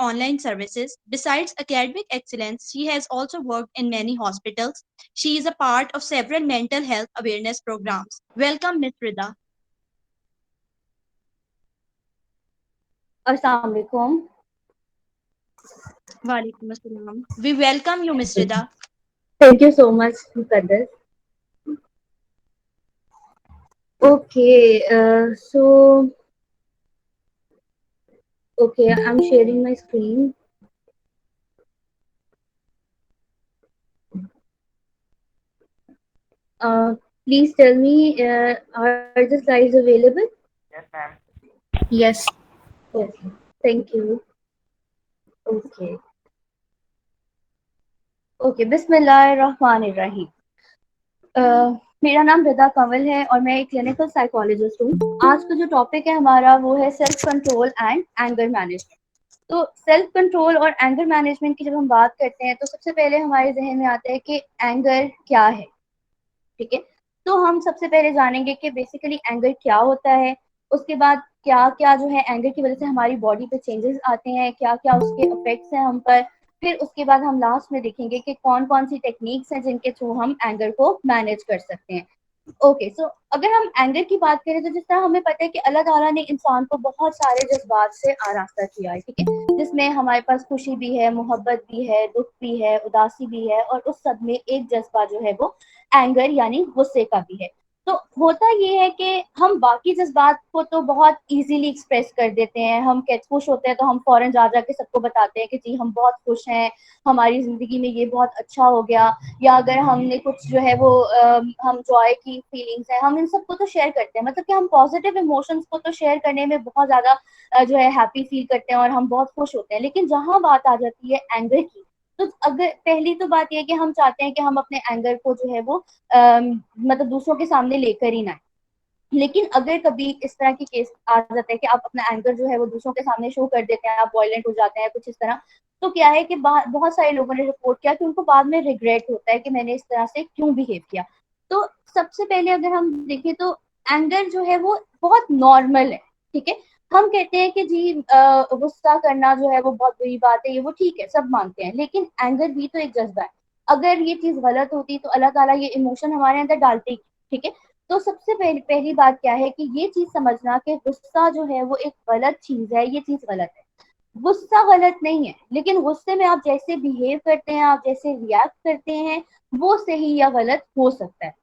online services. Besides academic excellence, she has also worked in many hospitals. She is a part of several mental health awareness programs. Welcome, Ms. Rida. Assalamu alaikum. Walaikum assalam. We welcome you, Ms. Rida. Thank you so much, Muqaddas. Okay, okay, I'm sharing my screen. Uh, Please tell me, are the slides available? Yes. Okay, thank you. Okay, okay, बिस्मिल्लाहिर्रहमानिर्रहीम। मेरा नाम रिदा कंवल है और मैं एक clinical psychologist हूँ। आज का जो टॉपिक है हमारा वो है self control and anger management. तो सेल्फ कंट्रोल और एंगर मैनेजमेंट की जब हम बात करते हैं तो सबसे पहले हमारे जहन में आता है कि एंगर क्या है। ठीक है, तो हम सबसे पहले जानेंगे कि बेसिकली एंगर क्या होता है, उसके बाद क्या क्या जो है एंगर की वजह से हमारी बॉडी पे चेंजेस आते हैं, क्या क्या उसके इफेक्ट्स हैं हम पर। फिर उसके बाद हम लास्ट में देखेंगे कि कौन कौन सी टेक्निक्स हैं जिनके थ्रू हम एंगर को मैनेज कर सकते हैं। ओके, सो अगर हम एंगर की बात करें तो जिस तरह हमें पता है कि अल्लाह ताला ने इंसान को बहुत सारे जज्बात से आरास्ता किया है, ठीक है, जिसमें हमारे पास खुशी भी है, मोहब्बत भी है, दुख भी है, उदासी भी है, और उस सब में एक जज्बा जो है वो एंगर यानी गुस्से का भी है। तो होता ये है कि हम बाकी जज्बात को तो बहुत इजीली एक्सप्रेस कर देते हैं। हम कैसे खुश होते हैं तो हम फौरन जा जा के सबको बताते हैं कि जी हम बहुत खुश हैं, हमारी जिंदगी में ये बहुत अच्छा हो गया। या अगर हमने कुछ जो है वो हम जॉय की फीलिंग्स है हम इन सबको तो शेयर करते हैं, मतलब कि हम पॉजिटिव इमोशंस को तो शेयर करने में बहुत ज्यादा जो है हैप्पी फील करते हैं और हम बहुत खुश होते हैं। लेकिन जहां बात आ जाती है एंगर की, तो अगर पहली तो बात यह है कि हम चाहते हैं कि हम अपने एंगर को जो है वो मतलब दूसरों के सामने लेकर ही ना आए। लेकिन अगर कभी इस तरह की केस आ जाता है कि आप अपना एंगर जो है वो दूसरों के सामने शो कर देते हैं, आप वायलेंट हो जाते हैं कुछ इस तरह, तो क्या है कि बहुत सारे लोगों ने रिपोर्ट किया कि उनको बाद में रिग्रेट होता है कि मैंने इस तरह से क्यों बिहेव किया। तो सबसे पहले अगर हम देखें तो एंगर जो है वो बहुत नॉर्मल है। ठीक है, हम कहते हैं कि जी गुस्सा करना जो है वो बहुत बुरी बात है, ये वो ठीक है, सब मानते हैं, लेकिन एंगर भी तो एक जज्बा है। अगर ये चीज गलत होती तो अल्लाह ताला ये इमोशन हमारे अंदर डालते ही। ठीक है, तो सबसे पहली बात क्या है कि ये चीज समझना कि गुस्सा जो है वो एक गलत चीज है, ये चीज गलत है। गुस्सा गलत नहीं है, लेकिन गुस्से में आप जैसे बिहेव करते हैं, आप जैसे रिएक्ट करते हैं, वो सही या गलत हो सकता है।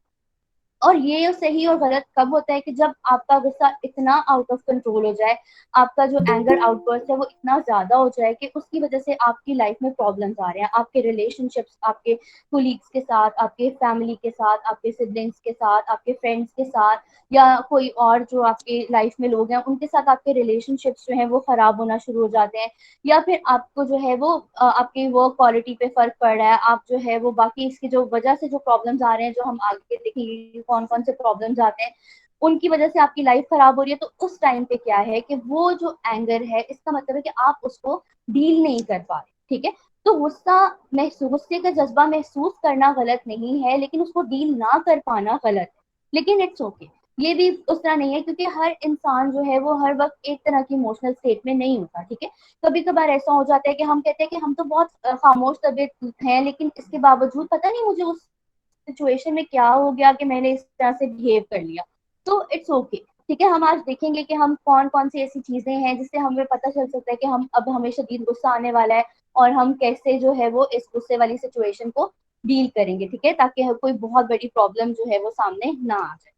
और ये सही और गलत कब होता है कि जब आपका गुस्सा इतना आउट ऑफ कंट्रोल हो जाए, आपका जो एंगर आउटबर्स्ट है वो इतना ज्यादा हो जाए कि उसकी वजह से आपकी लाइफ में प्रॉब्लम्स आ रहे हैं, आपके रिलेशनशिप्स, आपके कोलीग्स के साथ, आपके फैमिली के साथ, आपके सिबलिंग्स के साथ, आपके फ्रेंड्स के साथ, या कोई और जो आपके लाइफ में लोग हैं उनके साथ आपके रिलेशनशिप्स जो हैं वो खराब होना शुरू हो जाते हैं। या फिर आपको जो है वो आपकी वर्क क्वालिटी पे फर्क पड़ रहा है, आप जो है वो बाकी इसकी जो वजह से जो प्रॉब्लम्स आ रहे हैं, जो हम आगे देखेंगे कौन कौन से प्रॉब्लम्स आते हैं, उनकी वजह से आपकी लाइफ खराब हो रही है। तो उस टाइम पे क्या है कि वो जो एंगर है इसका मतलब है कि आप उसको डील नहीं कर पा रहे। ठीक है, तो गुस्से का जज्बा महसूस करना गलत नहीं है, लेकिन उसको डील ना कर पाना गलत है। लेकिन इट्स ओके, ये भी उस तरह नहीं है, क्योंकि हर इंसान जो है वो हर वक्त एक तरह की इमोशनल स्टेट में नहीं होता। ठीक है, कभी कभार ऐसा हो जाता है कि हम कहते हैं कि हम तो बहुत खामोश तबीयत हैं, लेकिन इसके बावजूद पता नहीं मुझे उस सिचुएशन में क्या हो गया कि मैंने इस तरह से बिहेव कर लिया। तो इट्स ओके। ठीक है, हम आज देखेंगे कि हम कौन कौन सी ऐसी चीजें हैं जिससे हमें पता चल सकता है कि हम अब हमें शदीद गुस्सा आने वाला है, और हम कैसे जो है वो इस गुस्से वाली सिचुएशन को डील करेंगे। ठीक है, ताकि कोई बहुत बड़ी प्रॉब्लम जो है वो सामने ना आ जाए।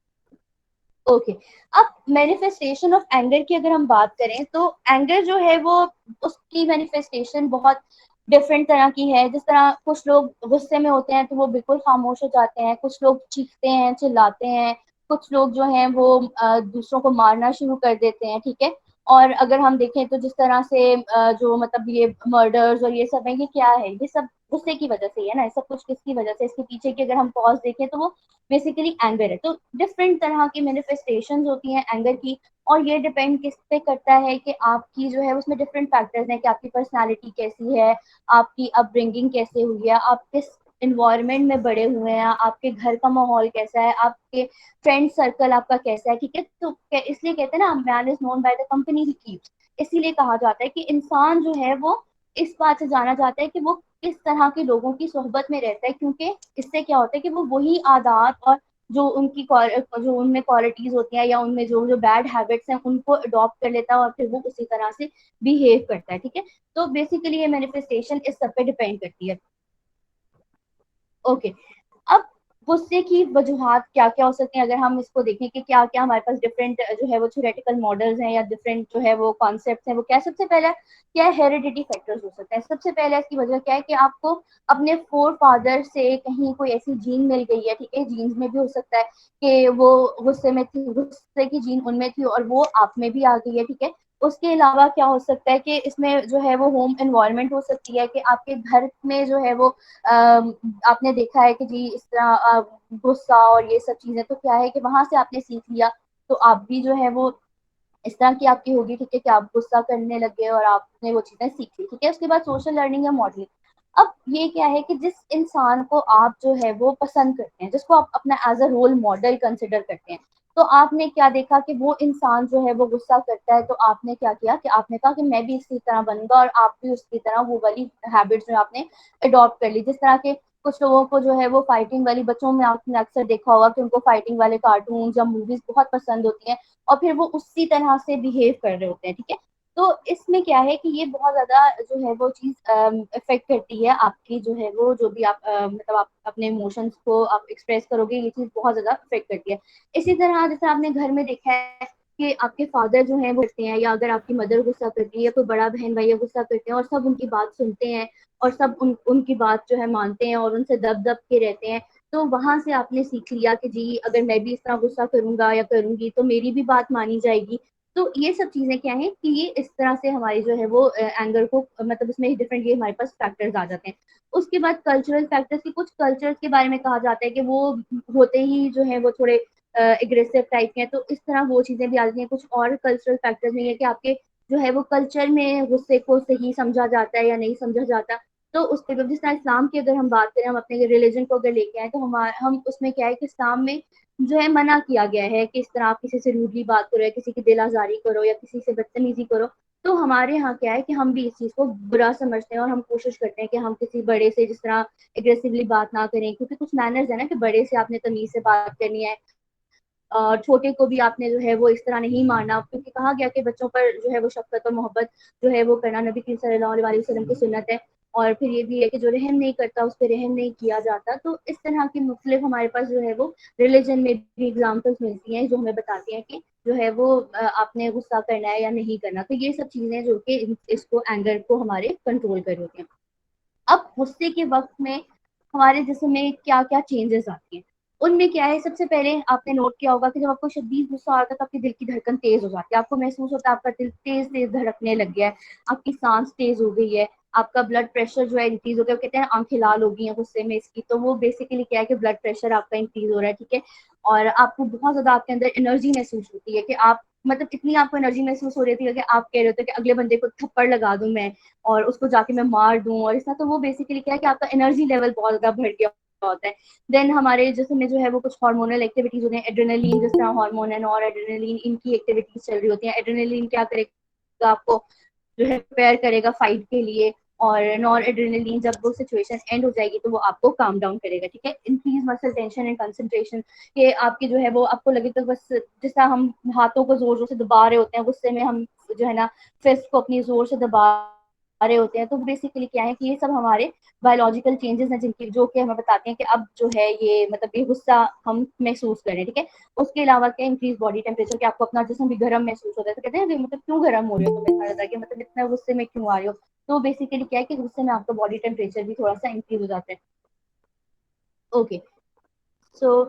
ओके, अब मैनिफेस्टेशन ऑफ एंगर की अगर हम बात करें तो एंगर जो है वो उसकी मैनिफेस्टेशन बहुत डिफरेंट तरह की है। जिस तरह कुछ लोग गुस्से में होते हैं तो वो बिल्कुल खामोश हो जाते हैं, कुछ लोग चीखते हैं, चिल्लाते हैं, कुछ लोग जो हैं वो दूसरों को मारना शुरू कर देते हैं। ठीक है, और अगर हम देखें तो जिस तरह से जो मतलब ये मर्डर्स और ये सब है, ये क्या है, ये सब गुस्से की वजह से ही है ना। सब कुछ किसकी वजह से, इसके पीछे की अगर हम कॉज देखें तो वो बेसिकली एंगर है। तो डिफरेंट तरह की मैनिफेस्टेशंस होती हैं एंगर की, और ये डिपेंड किस पे करता है कि आपकी जो है उसमें डिफरेंट फैक्टर्स हैं कि आपकी पर्सनालिटी कैसी है, आपकी अपब्रिंगिंग कैसे हुई है, आप किस इन्वायरमेंट में बड़े हुए हैं, आपके घर का माहौल कैसा है, आपके फ्रेंड सर्कल आपका कैसा है। ठीक है, तो इसलिए कहते हैं ना, man is known by the company he keeps. इसीलिए कहा जाता है कि इंसान जो है वो इस बात से जाना जाता है कि वो किस तरह के लोगों की सोहबत में रहता है, क्योंकि इससे क्या होता है कि वो वही आदात और जो उनकी जो उनमें क्वालिटीज होती हैं या उनमें जो जो बैड हैबिट्स हैं उनको अडॉप्ट कर लेता है और फिर वो उसी तरह से बिहेव करता है। ठीक है, तो बेसिकली ये मैनिफेस्टेशन इस सब पे डिपेंड करती है। ओके, अब गुस्से की वजूहात क्या क्या हो सकती हैं, अगर हम इसको देखें कि क्या क्या हमारे पास डिफरेंट जो है वो थ्योरेटिकल मॉडल्स हैं या डिफरेंट जो है वो कॉन्सेप्ट्स हैं, वो क्या सबसे पहले क्या हेरिडिटी फैक्टर्स हो सकते हैं। सबसे पहले इसकी वजह क्या है कि आपको अपने फोर फादर से कहीं कोई ऐसी जीन मिल गई है। ठीक है, जीन्स में भी हो सकता है कि वो गुस्से में थी, गुस्से की जीन उनमें थी और वो आप में भी आ गई है। ठीक है, उसके अलावा क्या हो सकता है कि इसमें जो है वो होम एनवायरनमेंट हो सकती है कि आपके घर में जो है वो आपने देखा है कि जी इस तरह गुस्सा और ये सब चीजें, तो क्या है कि वहां से आपने सीख लिया, तो आप भी जो है वो इस तरह की आपकी होगी। ठीक है, कि आप गुस्सा करने लगे और आपने वो चीजें सीख ली। ठीक है, उसके बाद सोशल लर्निंग या मॉडलिंग। अब ये क्या है कि जिस इंसान को आप जो है वो पसंद करते हैं, जिसको आप अपना as a role model consider करते हैं, तो आपने क्या देखा कि वो इंसान जो है वो गुस्सा करता है, तो आपने क्या किया कि आपने कहा कि मैं भी इसी तरह बनूंगा, और आप भी उसकी तरह वो वाली हैबिट्स जो आपने अडॉप्ट कर ली। जिस तरह के कुछ लोगों को जो है वो फाइटिंग वाली, बच्चों में आपने अक्सर देखा होगा कि उनको फाइटिंग वाले कार्टून या मूवीज बहुत पसंद होती हैं और फिर वो उसी तरह से बिहेव कर रहे होते हैं। ठीक है, तो इसमें क्या है कि ये बहुत ज्यादा जो है वो चीज इफेक्ट करती है आपकी जो है वो जो भी आप मतलब आप अपने इमोशंस को आप एक्सप्रेस करोगे, ये चीज बहुत ज्यादा इफेक्ट करती है। इसी तरह जैसे आपने घर में देखा है कि आपके फादर जो है वो करते हैं, या अगर आपकी मदर गुस्सा करती है या कोई बड़ा बहन भैया गुस्सा करते हैं और सब उनकी बात सुनते हैं और सब उनकी बात जो है मानते हैं और उनसे दब दब के रहते हैं, तो वहां से आपने सीख लिया कि जी अगर मैं भी इस तरह गुस्सा करूंगा या करूंगी तो मेरी भी बात मानी जाएगी। तो ये सब चीजें क्या है कि ये इस तरह से हमारी जो है वो एंगर को मतलब उसमें डिफरेंट ये हमारे पास फैक्टर्स आ जाते हैं। उसके बाद कल्चरल फैक्टर्स की, कुछ कल्चर्स के बारे में कहा जाता है कि वो होते ही जो है वो थोड़े एग्रेसिव टाइप के हैं, तो इस तरह वो चीजें भी आ जाती हैं। कुछ और कल्चरल फैक्टर्स में है कि आपके जो है वो कल्चर में गुस्से को सही समझा जाता है या नहीं समझा जाता। तो उसके बाद जिस तरह इस्लाम की अगर हम बात करें, हम अपने रिलीजन को अगर लेके आए, तो हम उसमें क्या है कि इस्लाम में जो है मना किया गया है कि इस तरह आप किसी से रूडली बात करो या किसी की दिल आजारी करो या किसी से बदतमीजी करो। तो हमारे यहाँ क्या है कि हम भी इस चीज को बुरा समझते हैं और हम कोशिश करते हैं कि हम किसी बड़े से जिस तरह एग्रेसिवली बात ना करें, क्योंकि कुछ मैनर्स है ना कि बड़े से आपने तमीज से बात करनी है, छोटे को भी आपने जो है वो इस तरह नहीं मारना, क्योंकि कहा गया कि बच्चों पर जो है वो शफकत और मोहब्बत जो है वो करना नबी करीम सल्लल्लाहु अलैहि वसल्लम की सुन्नत है। और फिर ये भी है कि जो रहम नहीं करता उस पर रहम नहीं किया जाता। तो इस तरह की मुख्तलिफ हमारे पास जो है वो रिलीजन में भी एग्जाम्पल्स मिलती हैं जो हमें बताती हैं कि जो है वो आपने गुस्सा करना है या नहीं करना। तो ये सब चीजें जो कि इसको एंगर को हमारे कंट्रोल कर होती हैं। अब गुस्से के वक्त में हमारे जिस्म में क्या क्या चेंजेस आती हैं, उनमें क्या है, सबसे पहले आपने नोट किया होगा कि जब आपको शदीद गुस्सा आता है तो आपके दिल की धड़कन तेज हो जाती है, आपको महसूस होता है आपका दिल तेज तेज धड़कने लग गया है, आपकी सांस तेज हो गई है, आपका ब्लड प्रेशर जो है इंक्रीज हो गया। कहते हैं आंखें लाल हो गई हैं गुस्से में इसकी, तो वो बेसिकली क्या है कि ब्लड प्रेशर आपका इंक्रीज हो रहा है। ठीक है, और आपको बहुत ज्यादा आपके अंदर एनर्जी महसूस होती है कि आप मतलब इतनी आपको एनर्जी महसूस हो रही थी कि आप कह रहे होते कि अगले बंदे को थप्पड़ लगा दूं मैं और उसको जाके मैं मार दूं और ऐसा। तो वो बेसिकली क्या है कि आपका एनर्जी लेवल बहुत ज्यादा बढ़ गया होता है। देन हमारे जिसम में जो है वो कुछ हार्मोनल एक्टिविटीज होती हैं, एड्रेनलिन जिस तरह हार्मोन है और एड्रेनलिन, इनकी एक्टिविटीज चल रही होती हैं। एड्रेनलिन क्या करेगा, आपको जो है प्रिपेयर करेगा फाइट के लिए, और नॉर एड्रेनलिन जब वो सिचुएशन एंड हो जाएगी तो वो आपको काम डाउन करेगा। ठीक है, increase muscle tension and concentration, कि आपके जो है वो आपको लगे तो बस जिस तरह हम हाथों को जोर जोर से दबा रहे होते हैं गुस्से में, हम जो है ना फिस्ट को अपनी जोर से दबा रहे होते हैं। तो बेसिकली क्या है कि ये सब हमारे बायोलॉजिकल चेंजेस हैं जिनकी जो कि हमें बताते हैं कि अब जो है ये मतलब ये गुस्सा हम महसूस करें। ठीक है, उसके अलावा क्या, इंक्रीज बॉडी टेम्परेचर, कि आपको अपना जिसम भी गर्म महसूस होता है। तो कहते हैं मतलब क्यों गर्म हो रहे हो तुम इतना ज्यादा, कि मतलब इतना गुस्से में क्यों आ रहे हो। तो बेसिकली क्या है कि गुस्से में आपका बॉडी टेम्परेचर भी थोड़ा सा इंक्रीज हो जाता है। Okay, so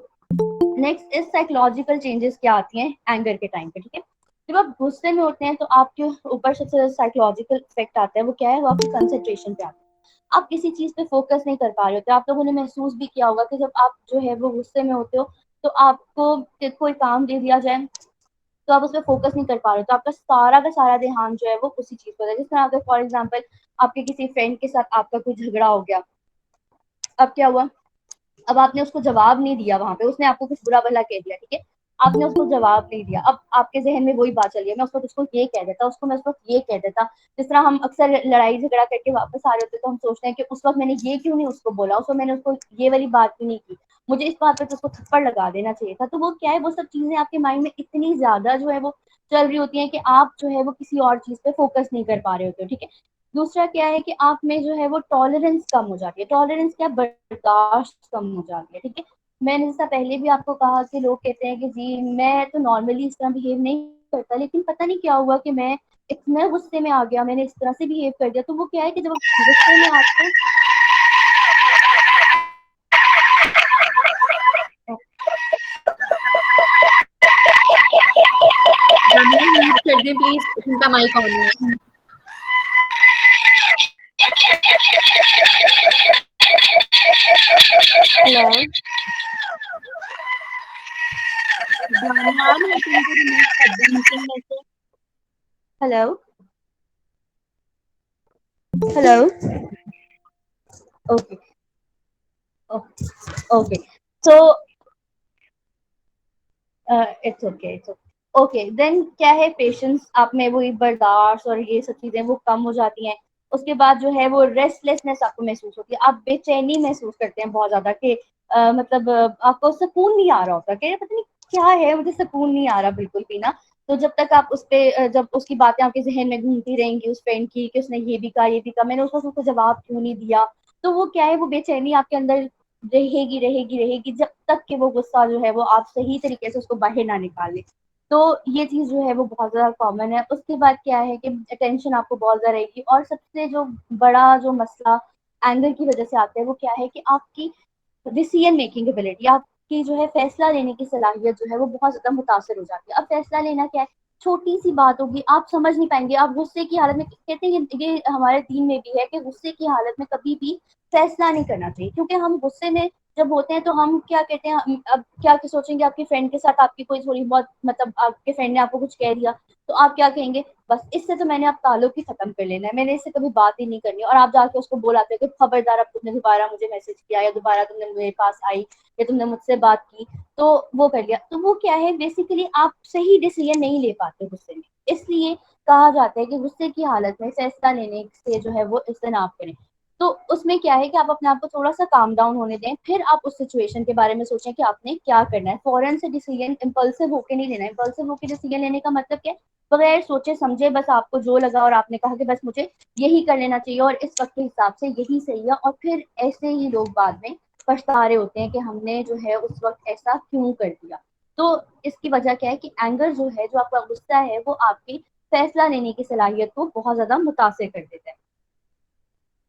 next is psychological changes क्या आती हैं एंगर के टाइम पे। ठीक है, जब आप गुस्से में होते हैं तो आपके ऊपर सबसे ज्यादा साइकोलॉजिकल इफेक्ट आता है, वो क्या है, वो आपकी कंसंट्रेशन पे आता है। आप किसी चीज पे फोकस नहीं कर पा रहे होते। आप लोगों ने महसूस भी किया होगा कि जब आप जो है वो गुस्से में होते हो तो आपको कोई काम दे दिया जाए तो आप उस पर फोकस नहीं कर पा रहे हो, तो आपका सारा का सारा ध्यान जो है वो उसी चीज पर है। जिस तरह अगर फॉर एग्जाम्पल आपके किसी फ्रेंड के साथ आपका कोई झगड़ा हो गया, अब क्या हुआ, अब आपने उसको जवाब नहीं दिया, वहां पे उसने आपको कुछ बुरा भला कह दिया। ठीक है, आपने उसको जवाब नहीं दिया, अब आपके जहन में वही बात चल रही है, मैं उस वक्त उसको ये कह देता, उसको मैं उस वक्त ये कह देता। जिस तरह हम अक्सर लड़ाई झगड़ा करके वापस आ रहे होते तो हम सोचते हैं कि उस वक्त मैंने ये क्यों नहीं उसको बोला, उस वक्त मैंने उसको ये वाली बात क्यों नहीं की, मुझे इस बात पर तो उसको थप्पड़ लगा देना चाहिए था। तो वो क्या है, वो सब चीजें आपके माइंड में इतनी ज्यादा जो है वो चल रही होती है कि आप जो है वो किसी और चीज पे फोकस नहीं कर पा रहे होते हो, ठीक है। दूसरा क्या है कि आप में जो है वो टॉलरेंस कम हो जाती है, टॉलरेंस क्या, बर्दाश्त कम हो जाती है, ठीक है। मैंने जैसा पहले भी आपको कहा कि लोग कहते हैं कि जी मैं तो नॉर्मली इस तरह बिहेव नहीं करता, लेकिन पता नहीं क्या हुआ कि मैं इतना गुस्से में आ गया, मैंने इस तरह से बिहेव कर दिया। तो वो क्या है कि जब आप गुस्से में आते हैं, कर दें प्लीज, उनका माइक ऑन है। Hello hello hello okay okay so it's okay it's okay then क्या है, पेशेंस आप में वही बर्दाश्त और ये सब चीजें वो कम हो जाती हैं। उसके बाद जो है वो रेस्टलेसनेस आपको महसूस होती है, आप बेचैनी महसूस करते हैं बहुत ज्यादा कि मतलब आपको सुकून नहीं आ रहा होता कि पता नहीं क्या है, मुझे सुकून नहीं आ रहा बिल्कुल भी ना। तो जब तक आप उस पे जब उसकी बातें आपके जहन में घूमती रहेंगी उस फ्रेंड की कि उसने ये भी कहा, मैंने उसको जवाब क्यों नहीं दिया, तो वो क्या है, वो बेचैनी आपके अंदर रहेगी रहेगी रहेगी जब तक कि वो गुस्सा जो है वो आप सही तरीके से उसको बाहर ना निकालें। तो ये चीज जो है वो बहुत ज्यादा कॉमन है। उसके बाद क्या है कि टेंशन आपको बहुत ज्यादा रहेगी, और सबसे जो बड़ा जो मसला एंगर की वजह से आता है वो क्या है कि आपकी डिसीजन मेकिंग एबिलिटी, आपकी जो है फैसला लेने की सलाहियत जो है वो बहुत ज्यादा मुतासर हो जाती है। अब फैसला लेना क्या है, छोटी सी बात होगी आप समझ नहीं पाएंगे, आप गुस्से की हालत में, कहते हैं ये हमारे दीन में भी है कि गुस्से की हालत में कभी भी फैसला नहीं करना चाहिए, क्योंकि हम गुस्से में जब होते हैं तो हम क्या कहते हैं, अब क्या सोचेंगे, आपके फ्रेंड के साथ आपकी कोई थोड़ी बहुत मतलब आपके फ्रेंड ने आपको कुछ कह दिया, तो आप क्या कहेंगे, बस इससे तो मैंने अब ताल्लुक ही खत्म कर लेना है, मैंने इससे कभी बात ही नहीं करनी। और आप जाके उसको बोलाते हो कि खबरदार अब तुमने दोबारा मुझे मैसेज किया या दोबारा तुमने मेरे पास आई या तुमने मुझसे बात की तो वो कर लिया। तो वो क्या है, बेसिकली आप सही डिसीजन नहीं ले पाते गुस्से में, इसलिए कहा जाता है कि गुस्से की हालत में फैसला लेने से जो है वो इज्तनाब करें। तो उसमें क्या है कि आप अपने आप को थोड़ा सा काम डाउन होने दें, फिर आप उस सिचुएशन के बारे में सोचें कि आपने क्या करना है। फौरन से डिसीजन इम्पल्सिव होके नहीं लेना है, इम्पल्सिव होके डिसीजन लेने का मतलब क्या है, बगैर सोचे समझे बस आपको जो लगा और आपने कहा कि बस मुझे यही कर लेना चाहिए और इस वक्त के हिसाब से यही सही है, और फिर ऐसे ही लोग बाद में पछता रहे होते हैं कि हमने जो है उस वक्त ऐसा क्यों कर दिया। तो इसकी वजह क्या है कि एंगर जो है, जो आपका गुस्सा है, वो आपकी फैसला लेने की सलाहियत को बहुत ज्यादा मुतासर कर देता है।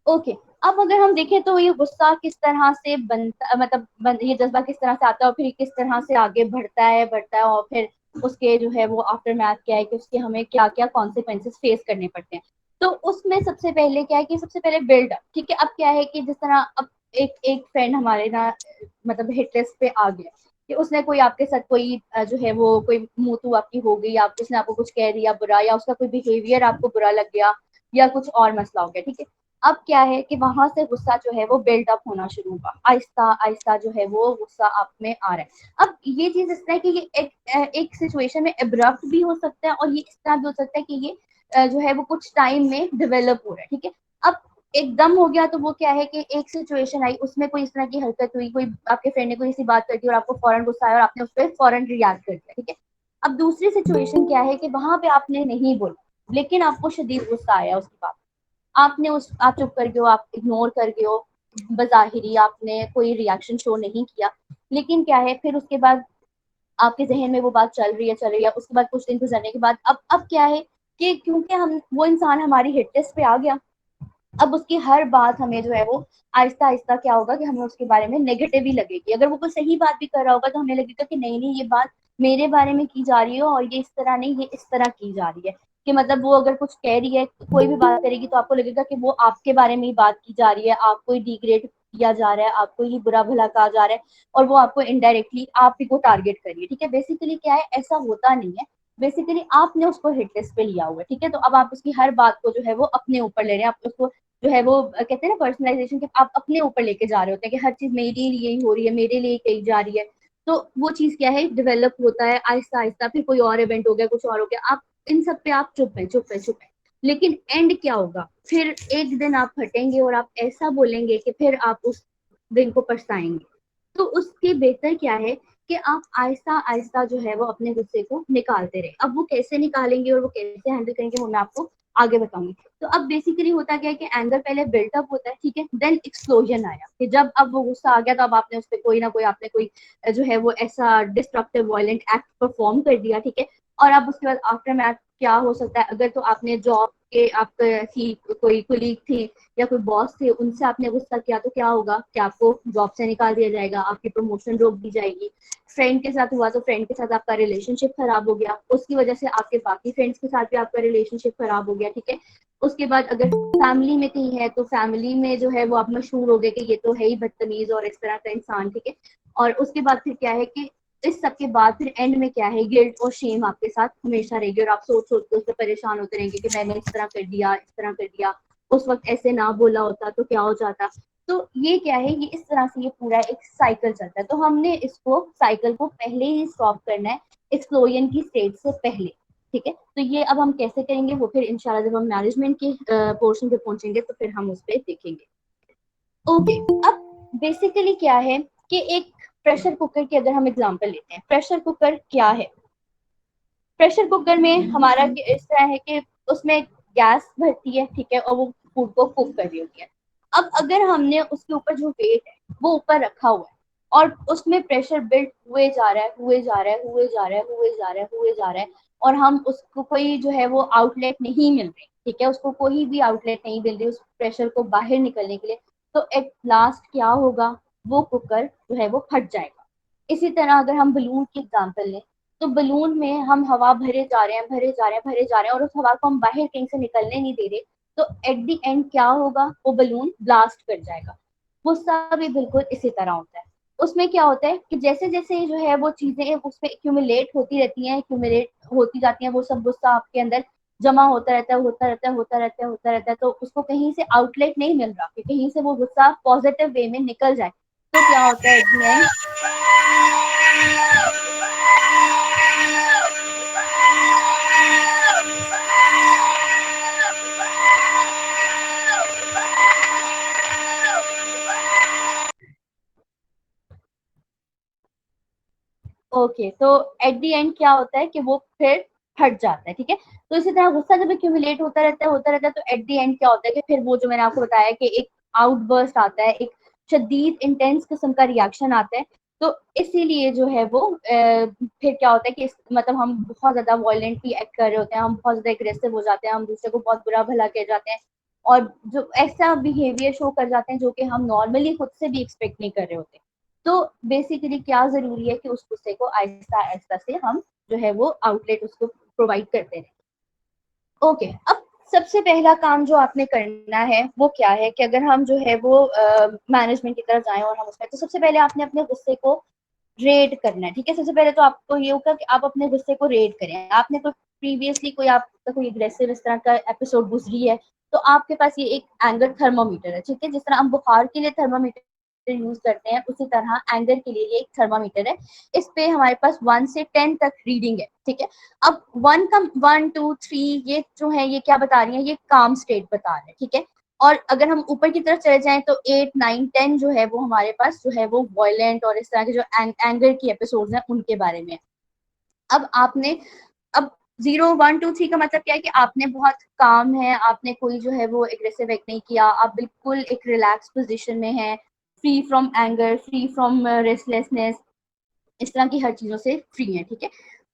ओके, अब अगर हम देखें तो ये गुस्सा किस तरह से बनता, मतलब ये जज्बा किस तरह से आता है और फिर किस तरह से आगे बढ़ता है और फिर उसके जो है वो आफ्टर मैथ क्या है कि उसके हमें क्या क्या कॉन्सिक्वेंसेस फेस करने पड़ते हैं। तो उसमें सबसे पहले क्या है कि सबसे पहले बिल्ड अप, ठीक है। अब क्या है कि जिस तरह अब एक एक फ्रेंड हमारे ना मतलब हिट लिस्ट पे आ गया कि उसने कोई आपके साथ कोई जो है वो कोई मुंह आपकी हो गई, आप उसने आपको कुछ कह दिया बुरा, या उसका कोई बिहेवियर आपको बुरा लग गया, या कुछ और मसला हो गया, ठीक है। अब क्या है कि वहां से गुस्सा जो है वो बिल्डअप होना शुरू हुआ, आहिस्ता आहिस्ता जो है वो गुस्सा आप में आ रहा है। अब ये चीज इस तरह की ये एक सिचुएशन में एब्रप्ट भी हो सकता है और ये इस तरह भी हो सकता है कि ये जो है वो कुछ टाइम में डेवलप हो रहा है, ठीक है। अब एकदम हो गया तो वो क्या है कि एक सिचुएशन आई, उसमें कोई इस तरह की हरकत हुई, कोई आपके फ्रेंड ने कोई ऐसी बात कर दी और आपको फौरन गुस्सा आया और आपने उस पर फौरन रिएक्ट कर दिया, ठीक है। अब दूसरी सिचुएशन क्या है कि वहां पे आपने नहीं बोला लेकिन आपको शदीद गुस्सा आया उसके बाद, आपने उस आप चुप कर गए हो, आप इग्नोर कर गए हो, बज़ाहिरी आपने कोई रिएक्शन शो नहीं किया, लेकिन क्या है फिर उसके बाद आपके जहन में वो बात चल रही है, उसके बाद कुछ दिन गुजरने के बाद अब क्या है कि क्योंकि हम वो इंसान हमारी हिट लिस्ट पे आ गया, अब उसकी हर बात हमें जो है वो आहिस्ता आहिस्ता क्या होगा कि हमें उसके बारे में नेगेटिव ही लगेगी। अगर वो कोई सही बात भी कर रहा होगा तो हमें लगेगा कि नहीं नहीं ये बात मेरे बारे में की जा रही है और ये इस तरह नहीं, ये इस तरह की जा रही है। कि मतलब वो अगर कुछ कह रही है, कोई भी बात करेगी तो आपको लगेगा कि वो आपके बारे में ही बात की जा रही है, आपको ही डिग्रेड किया जा रहा है, आपको ही बुरा भला कहा जा रहा है और वो आपको इनडायरेक्टली आप ही को टारगेट करिए, ठीक है। बेसिकली क्या है, ऐसा होता नहीं है, बेसिकली आपने उसको हिट लिस्ट पे लिया हुआ है, ठीक है। तो अब आप उसकी हर बात को जो है वो अपने ऊपर ले रहे हैं, आप उसको जो है वो कहते हैं ना पर्सनलाइजेशन, के आप अपने ऊपर लेके जा रहे होते हैं कि हर चीज मेरे लिए ही हो रही है, मेरे लिए कही जा रही है। तो वो चीज क्या है, डेवलप होता है आहिस्ता आहिस्ता, फिर कोई और इवेंट हो गया, कुछ और हो गया, आप इन सब पे आप चुप है चुप है चुप है, लेकिन एंड क्या होगा, फिर एक दिन आप हटेंगे और आप ऐसा बोलेंगे कि फिर आप उस दिन को पछताएंगे। तो उसके बेहतर क्या है कि आप आहिस्ता आहिस्ता जो है वो अपने गुस्से को निकालते रहे। अब वो कैसे निकालेंगे और वो कैसे हैंडल करेंगे वो मैं आपको आगे बताऊंगी। तो अब बेसिकली होता क्या है कि एंगर पहले बिल्टअप होता है, ठीक है, देन एक्सप्लोजन आया कि जब अब वो गुस्सा आ गया तो अब आपने उस पर कोई ना कोई आपने कोई जो है वो ऐसा डिस्ट्रक्टिव वायलेंट एक्ट परफॉर्म कर दिया, ठीक है। और अब उसके बाद आफ्टर मैथ क्या हो सकता है, अगर तो आपने जॉब के आपका थी कोई कुलीग थी या कोई बॉस थे, उनसे आपने गुस्सा किया तो क्या होगा कि आपको जॉब से निकाल दिया जाएगा, आपकी प्रमोशन रोक दी जाएगी। फ्रेंड के साथ हुआ तो फ्रेंड के साथ आपका रिलेशनशिप खराब हो गया, उसकी वजह से आपके बाकी फ्रेंड्स के साथ भी आपका रिलेशनशिप खराब हो गया, ठीक है। उसके बाद अगर फैमिली में कहीं है तो फैमिली में जो है वो आप मशहूर हो गए कि ये तो है ही बदतमीज और इस तरह का इंसान, ठीक है। और उसके बाद फिर क्या है कि इस सब के बाद फिर एंड में क्या है, गिल्ट और शेम आपके साथ हमेशा रहेगी और आप सोच सोच के उससे परेशान होते रहेंगे कि मैंने इस तरह कर दिया, इस तरह कर दिया, उस वक्त ऐसे ना बोला होता तो क्या हो जाता। तो ये क्या है, ये इस तरह से ये पूरा एक साइकिल चलता है। तो हमने इसको साइकिल को पहले ही स्टॉप करना है एक्सप्लोजन की स्टेज से पहले, ठीक है। तो ये अब हम कैसे करेंगे वो फिर इंशाल्लाह जब हम मैनेजमेंट के पोर्शन पे पहुंचेंगे तो फिर हम उस पर देखेंगे। ओके, अब बेसिकली क्या है कि एक प्रेशर कुकर की अगर हम एग्जांपल लेते हैं, प्रेशर कुकर क्या है। प्रेशर कुकर में हमारा इस तरह है कि उसमें गैस भरती है, ठीक है, और वो फूड को कुक कर रही होती है। अब अगर हमने उसके ऊपर जो वेट है वो ऊपर रखा हुआ है और उसमें प्रेशर बिल्ड हुए जा रहा है, हुए जा रहा है, हुए जा रहा है, हुए जा रहा है, हुए जा रहा है, और हम उसको कोई जो है वो आउटलेट नहीं मिल रही, ठीक है, उसको कोई भी आउटलेट नहीं मिल रही उस प्रेशर को बाहर निकलने के लिए, तो एट लास्ट क्या होगा, वो कुकर जो है वो फट जाएगा। इसी तरह अगर हम बलून की एग्जांपल लें, तो बलून में हम हवा भरे जा रहे हैं, भरे जा रहे हैं, भरे जा रहे हैं, और उस हवा को हम बाहर कहीं से निकलने नहीं दे रहे, तो एट द एंड क्या होगा, वो बलून ब्लास्ट कर जाएगा। गुस्सा भी बिल्कुल इसी तरह होता है। उसमें क्या होता है कि जैसे जैसे जो है वो चीजें उसमें एक्यूमुलेट होती रहती हैं, एक्यूमुलेट होती जाती हैं, वो सब गुस्सा आपके अंदर जमा होता रहता है, होता रहता है, होता रहता है, होता रहता है, तो उसको कहीं से आउटलेट नहीं मिल रहा कि कहीं से वो गुस्सा पॉजिटिव वे में निकल जाए। तो क्या होता है एट द एंड, ओके, तो एट द एंड क्या होता है कि वो फिर हट जाता है, ठीक है। तो इसी तरह गुस्सा जब एक्यूमुलेट होता रहता है, होता रहता है, तो एट द एंड क्या होता है कि फिर वो जो मैंने आपको बताया कि एक आउटबर्स्ट आता है, एक शदीद इंटेंस किस्म का रिएक्शन आता है। तो इसीलिए जो है वो फिर क्या होता है कि मतलब हम बहुत ज्यादा वायलेंटली एक्ट कर रहे होते हैं, हम बहुत ज्यादा एग्रेसिव हो जाते हैं, हम दूसरे को बहुत बुरा भला कह जाते हैं, और जो ऐसा बिहेवियर शो कर जाते हैं जो कि हम नॉर्मली खुद से भी एक्सपेक्ट नहीं कर रहे होते। तो बेसिकली क्या जरूरी है कि उस गुस्से को आहिस्ता आहिस्ता से हम जो है वो आउटलेट उसको प्रोवाइड करते रहे। ओके, अब सबसे पहला काम जो आपने करना है वो क्या है कि अगर हम जो है वो मैनेजमेंट की तरफ जाएं और हम उसमें, तो सबसे पहले आपने अपने गुस्से को रेट करना है, ठीक है। सबसे पहले तो आपको ये होगा कि आप अपने गुस्से को रेट करें। आपने कोई प्रीवियसली कोई आपका कोई एग्रेसिव इस तरह का एपिसोड गुजरी है, तो आपके पास ये एक एंगर थर्मोमीटर है, ठीक है। जिस तरह हम बुखार के लिए थर्मोमीटर यूज करते हैं, उसी तरह एंगर के लिए ये एक थर्मामीटर है। इस पे हमारे पास 1 से 10 तक रीडिंग है, ठीक है। अब 1 2 3 ये जो है ये क्या बता रही है, ये काम स्टेट बता रहे हैं, ठीक है। और अगर हम ऊपर की तरफ चले जाएं तो 8 9 10 जो है वो हमारे पास जो है वो वॉयलेंट और इस तरह के जो एंगर की एपिसोड्स हैं उनके बारे में। अब आपने अब 0 1 2 3 का मतलब क्या है कि आपने बहुत काम है, आपने कोई जो है वो एग्रेसिव एक्ट नहीं किया, आप बिल्कुल एक रिलैक्स पोजीशन में है, free from anger, free from restlessness, इस तरह की हर चीजों से फ्री है, ठीक है।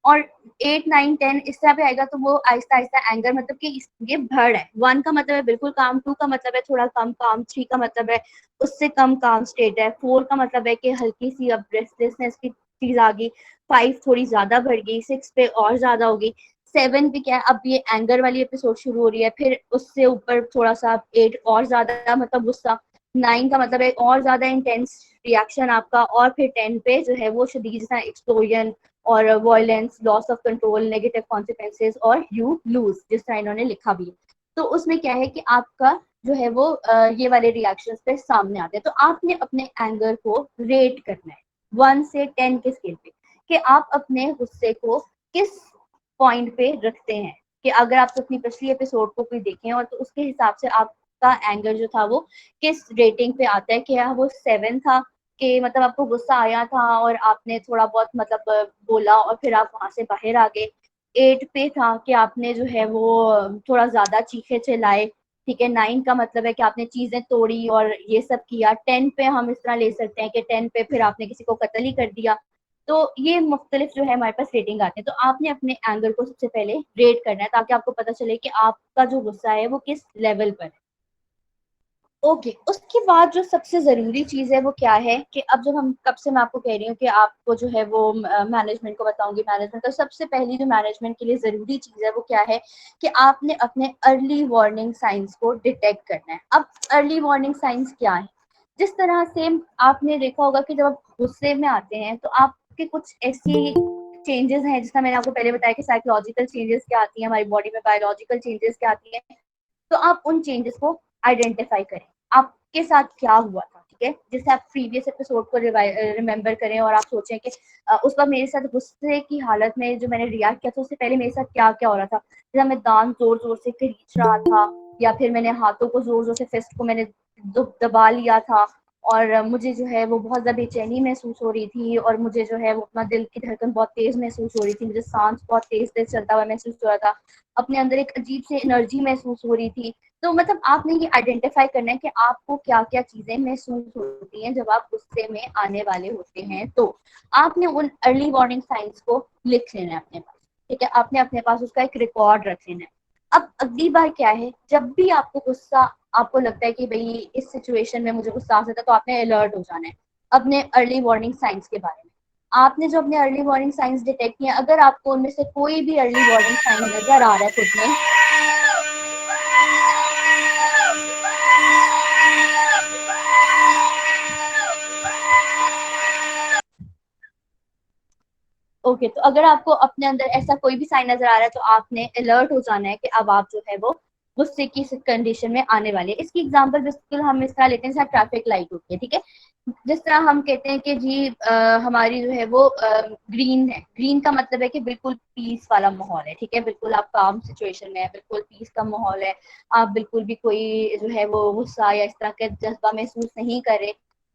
और 8 9 10 इस तरह पे आएगा तो वो आहिस्ता आहिस्ता एंगर मतलब कि ये भड़ है। 1 का मतलब है बिल्कुल काम, 2 का मतलब है थोड़ा कम काम, 3 का मतलब है उससे कम काम स्टेट है, 4 का मतलब है कि हल्की सी अब रेस्टलेसनेस की चीज आ गई, 5 थोड़ी ज्यादा बढ़ गई, 6 पे और ज्यादा हो गई, 7 पे क्या है अब ये एंगर वाली एपिसोड शुरू हो रही है, फिर उससे ऊपर थोड़ा सा 8 और ज्यादा मतलब गुस्सा, 9 का मतलब है और ज्यादा इंटेंस रिएक्शन आपका, और फिर 10 पे जो है वो शदीद सा एक्सप्लोजन और violence, loss of control, negative consequences और यू लूज, जिस तरह इन्होंने लिखा भी है। तो उसमें क्या है कि आपका जो है वो ये वाले रिएक्शंस पे सामने आते हैं। तो आपने अपने एंगर को रेट करना है, 1 से 10 के स्केल पे, कि आप अपने गुस्से को किस पॉइंट पे रखते हैं। कि अगर आप अपनी पिछली एपिसोड को कोई देखें और तो उसके हिसाब से आपका एंगर जो था वो किस रेटिंग पे आता है, क्या वो 7 था कि मतलब आपको गुस्सा आया था और आपने थोड़ा बहुत मतलब बोला और फिर आप वहां से बाहर आ गए। 8 पे था कि आपने जो है वो थोड़ा ज्यादा चीखे चिल्लाए। ठीक है, 9 का मतलब है कि आपने चीजें तोड़ी और ये सब किया। 10 पे हम इस तरह ले सकते हैं कि 10 पे फिर आपने किसी को कत्ल ही कर दिया। तो ये मुख्तलिफ जो है हमारे पास रेटिंग आते हैं। तो आपने अपने एंगर को सबसे पहले रेट करना है ताकि आपको पता चले कि आपका जो गुस्सा है वो किस लेवल पर है। ओके, उसके बाद जो सबसे ज़रूरी चीज़ है वो क्या है कि अब जब हम कब से मैं आपको कह रही हूँ कि आपको जो है वो मैनेजमेंट को बताऊंगी। मैनेजमेंट तो सबसे पहली जो मैनेजमेंट के लिए ज़रूरी चीज़ है वो क्या है कि आपने अपने अर्ली वार्निंग साइंस को डिटेक्ट करना है। अब अर्ली वार्निंग साइंस क्या है? जिस तरह से आपने देखा होगा कि जब आप गुस्से में आते हैं तो आपके कुछ ऐसी चेंजेस हैं, जिसका मैंने आपको पहले बताया कि साइकोलॉजिकल चेंजेस क्या आती हैं हमारी बॉडी में, बायोलॉजिकल चेंजेस क्या आती हैं। तो आप उन चेंजेस को आइडेंटिफाई करें, आपके साथ क्या हुआ था। ठीक है, जैसे आप प्रीवियस एपिसोड को रिमेंबर करें और आप सोचें कि उस वक्त मेरे साथ गुस्से की हालत में जो मैंने रिएक्ट किया था उससे पहले मेरे साथ क्या क्या हो रहा था। जैसे मैं दांत जोर जोर से खींच रहा था, या फिर मैंने हाथों को जोर जोर से फिस्ट को मैंने दबा लिया था, और मुझे जो है वो बहुत ज़्यादा बेचैनी महसूस हो रही थी, और मुझे जो है वो अपना दिल की धड़कन बहुत तेज़ महसूस हो रही थी, मुझे सांस बहुत तेज़ तेज़ चलता हुआ महसूस हो रहा था, अपने अंदर एक अजीब सी एनर्जी महसूस हो रही थी। तो मतलब आपने ये आइडेंटिफाई करना है कि आपको क्या-क्या चीज़ें महसूस होती हैं जब आप गुस्से में आने वाले होते हैं। तो आपने उन अर्ली वार्निंग साइंस को लिख लेना है अपने पास। ठीक है, आपने अपने पास उसका एक रिकॉर्ड रख लेना है। अब अगली बार क्या है, जब भी आपको गुस्सा, आपको लगता है कि भई इस सिचुएशन में मुझे गुस्सा आ सकता है, तो आपने अलर्ट हो जाना है अपने अर्ली वार्निंग साइंस के बारे में। आपने जो अपने अर्ली वार्निंग साइंस डिटेक्ट किए, अगर आपको उनमें से कोई भी अर्ली वार्निंग साइन नज़र आ रहा है खुद में, ओके, तो अगर आपको अपने अंदर ऐसा कोई भी साइन नजर आ रहा है तो आपने अलर्ट हो जाना है कि अब आप जो है वो गुस्से की कंडीशन में आने वाले हैं। इसकी एग्जांपल बिल्कुल हम इस तरह लेते हैं जैसे ट्रैफिक लाइट होती है। ठीक है, जिस तरह हम कहते हैं कि जी हमारी जो है वो ग्रीन है। ग्रीन का मतलब है कि बिल्कुल पीस वाला माहौल है। ठीक है, बिल्कुल आप काम सिचुएशन में है, बिल्कुल पीस का माहौल है, आप बिल्कुल भी कोई जो है वो गुस्सा या इस तरह का जज्बा महसूस नहीं कर रहे।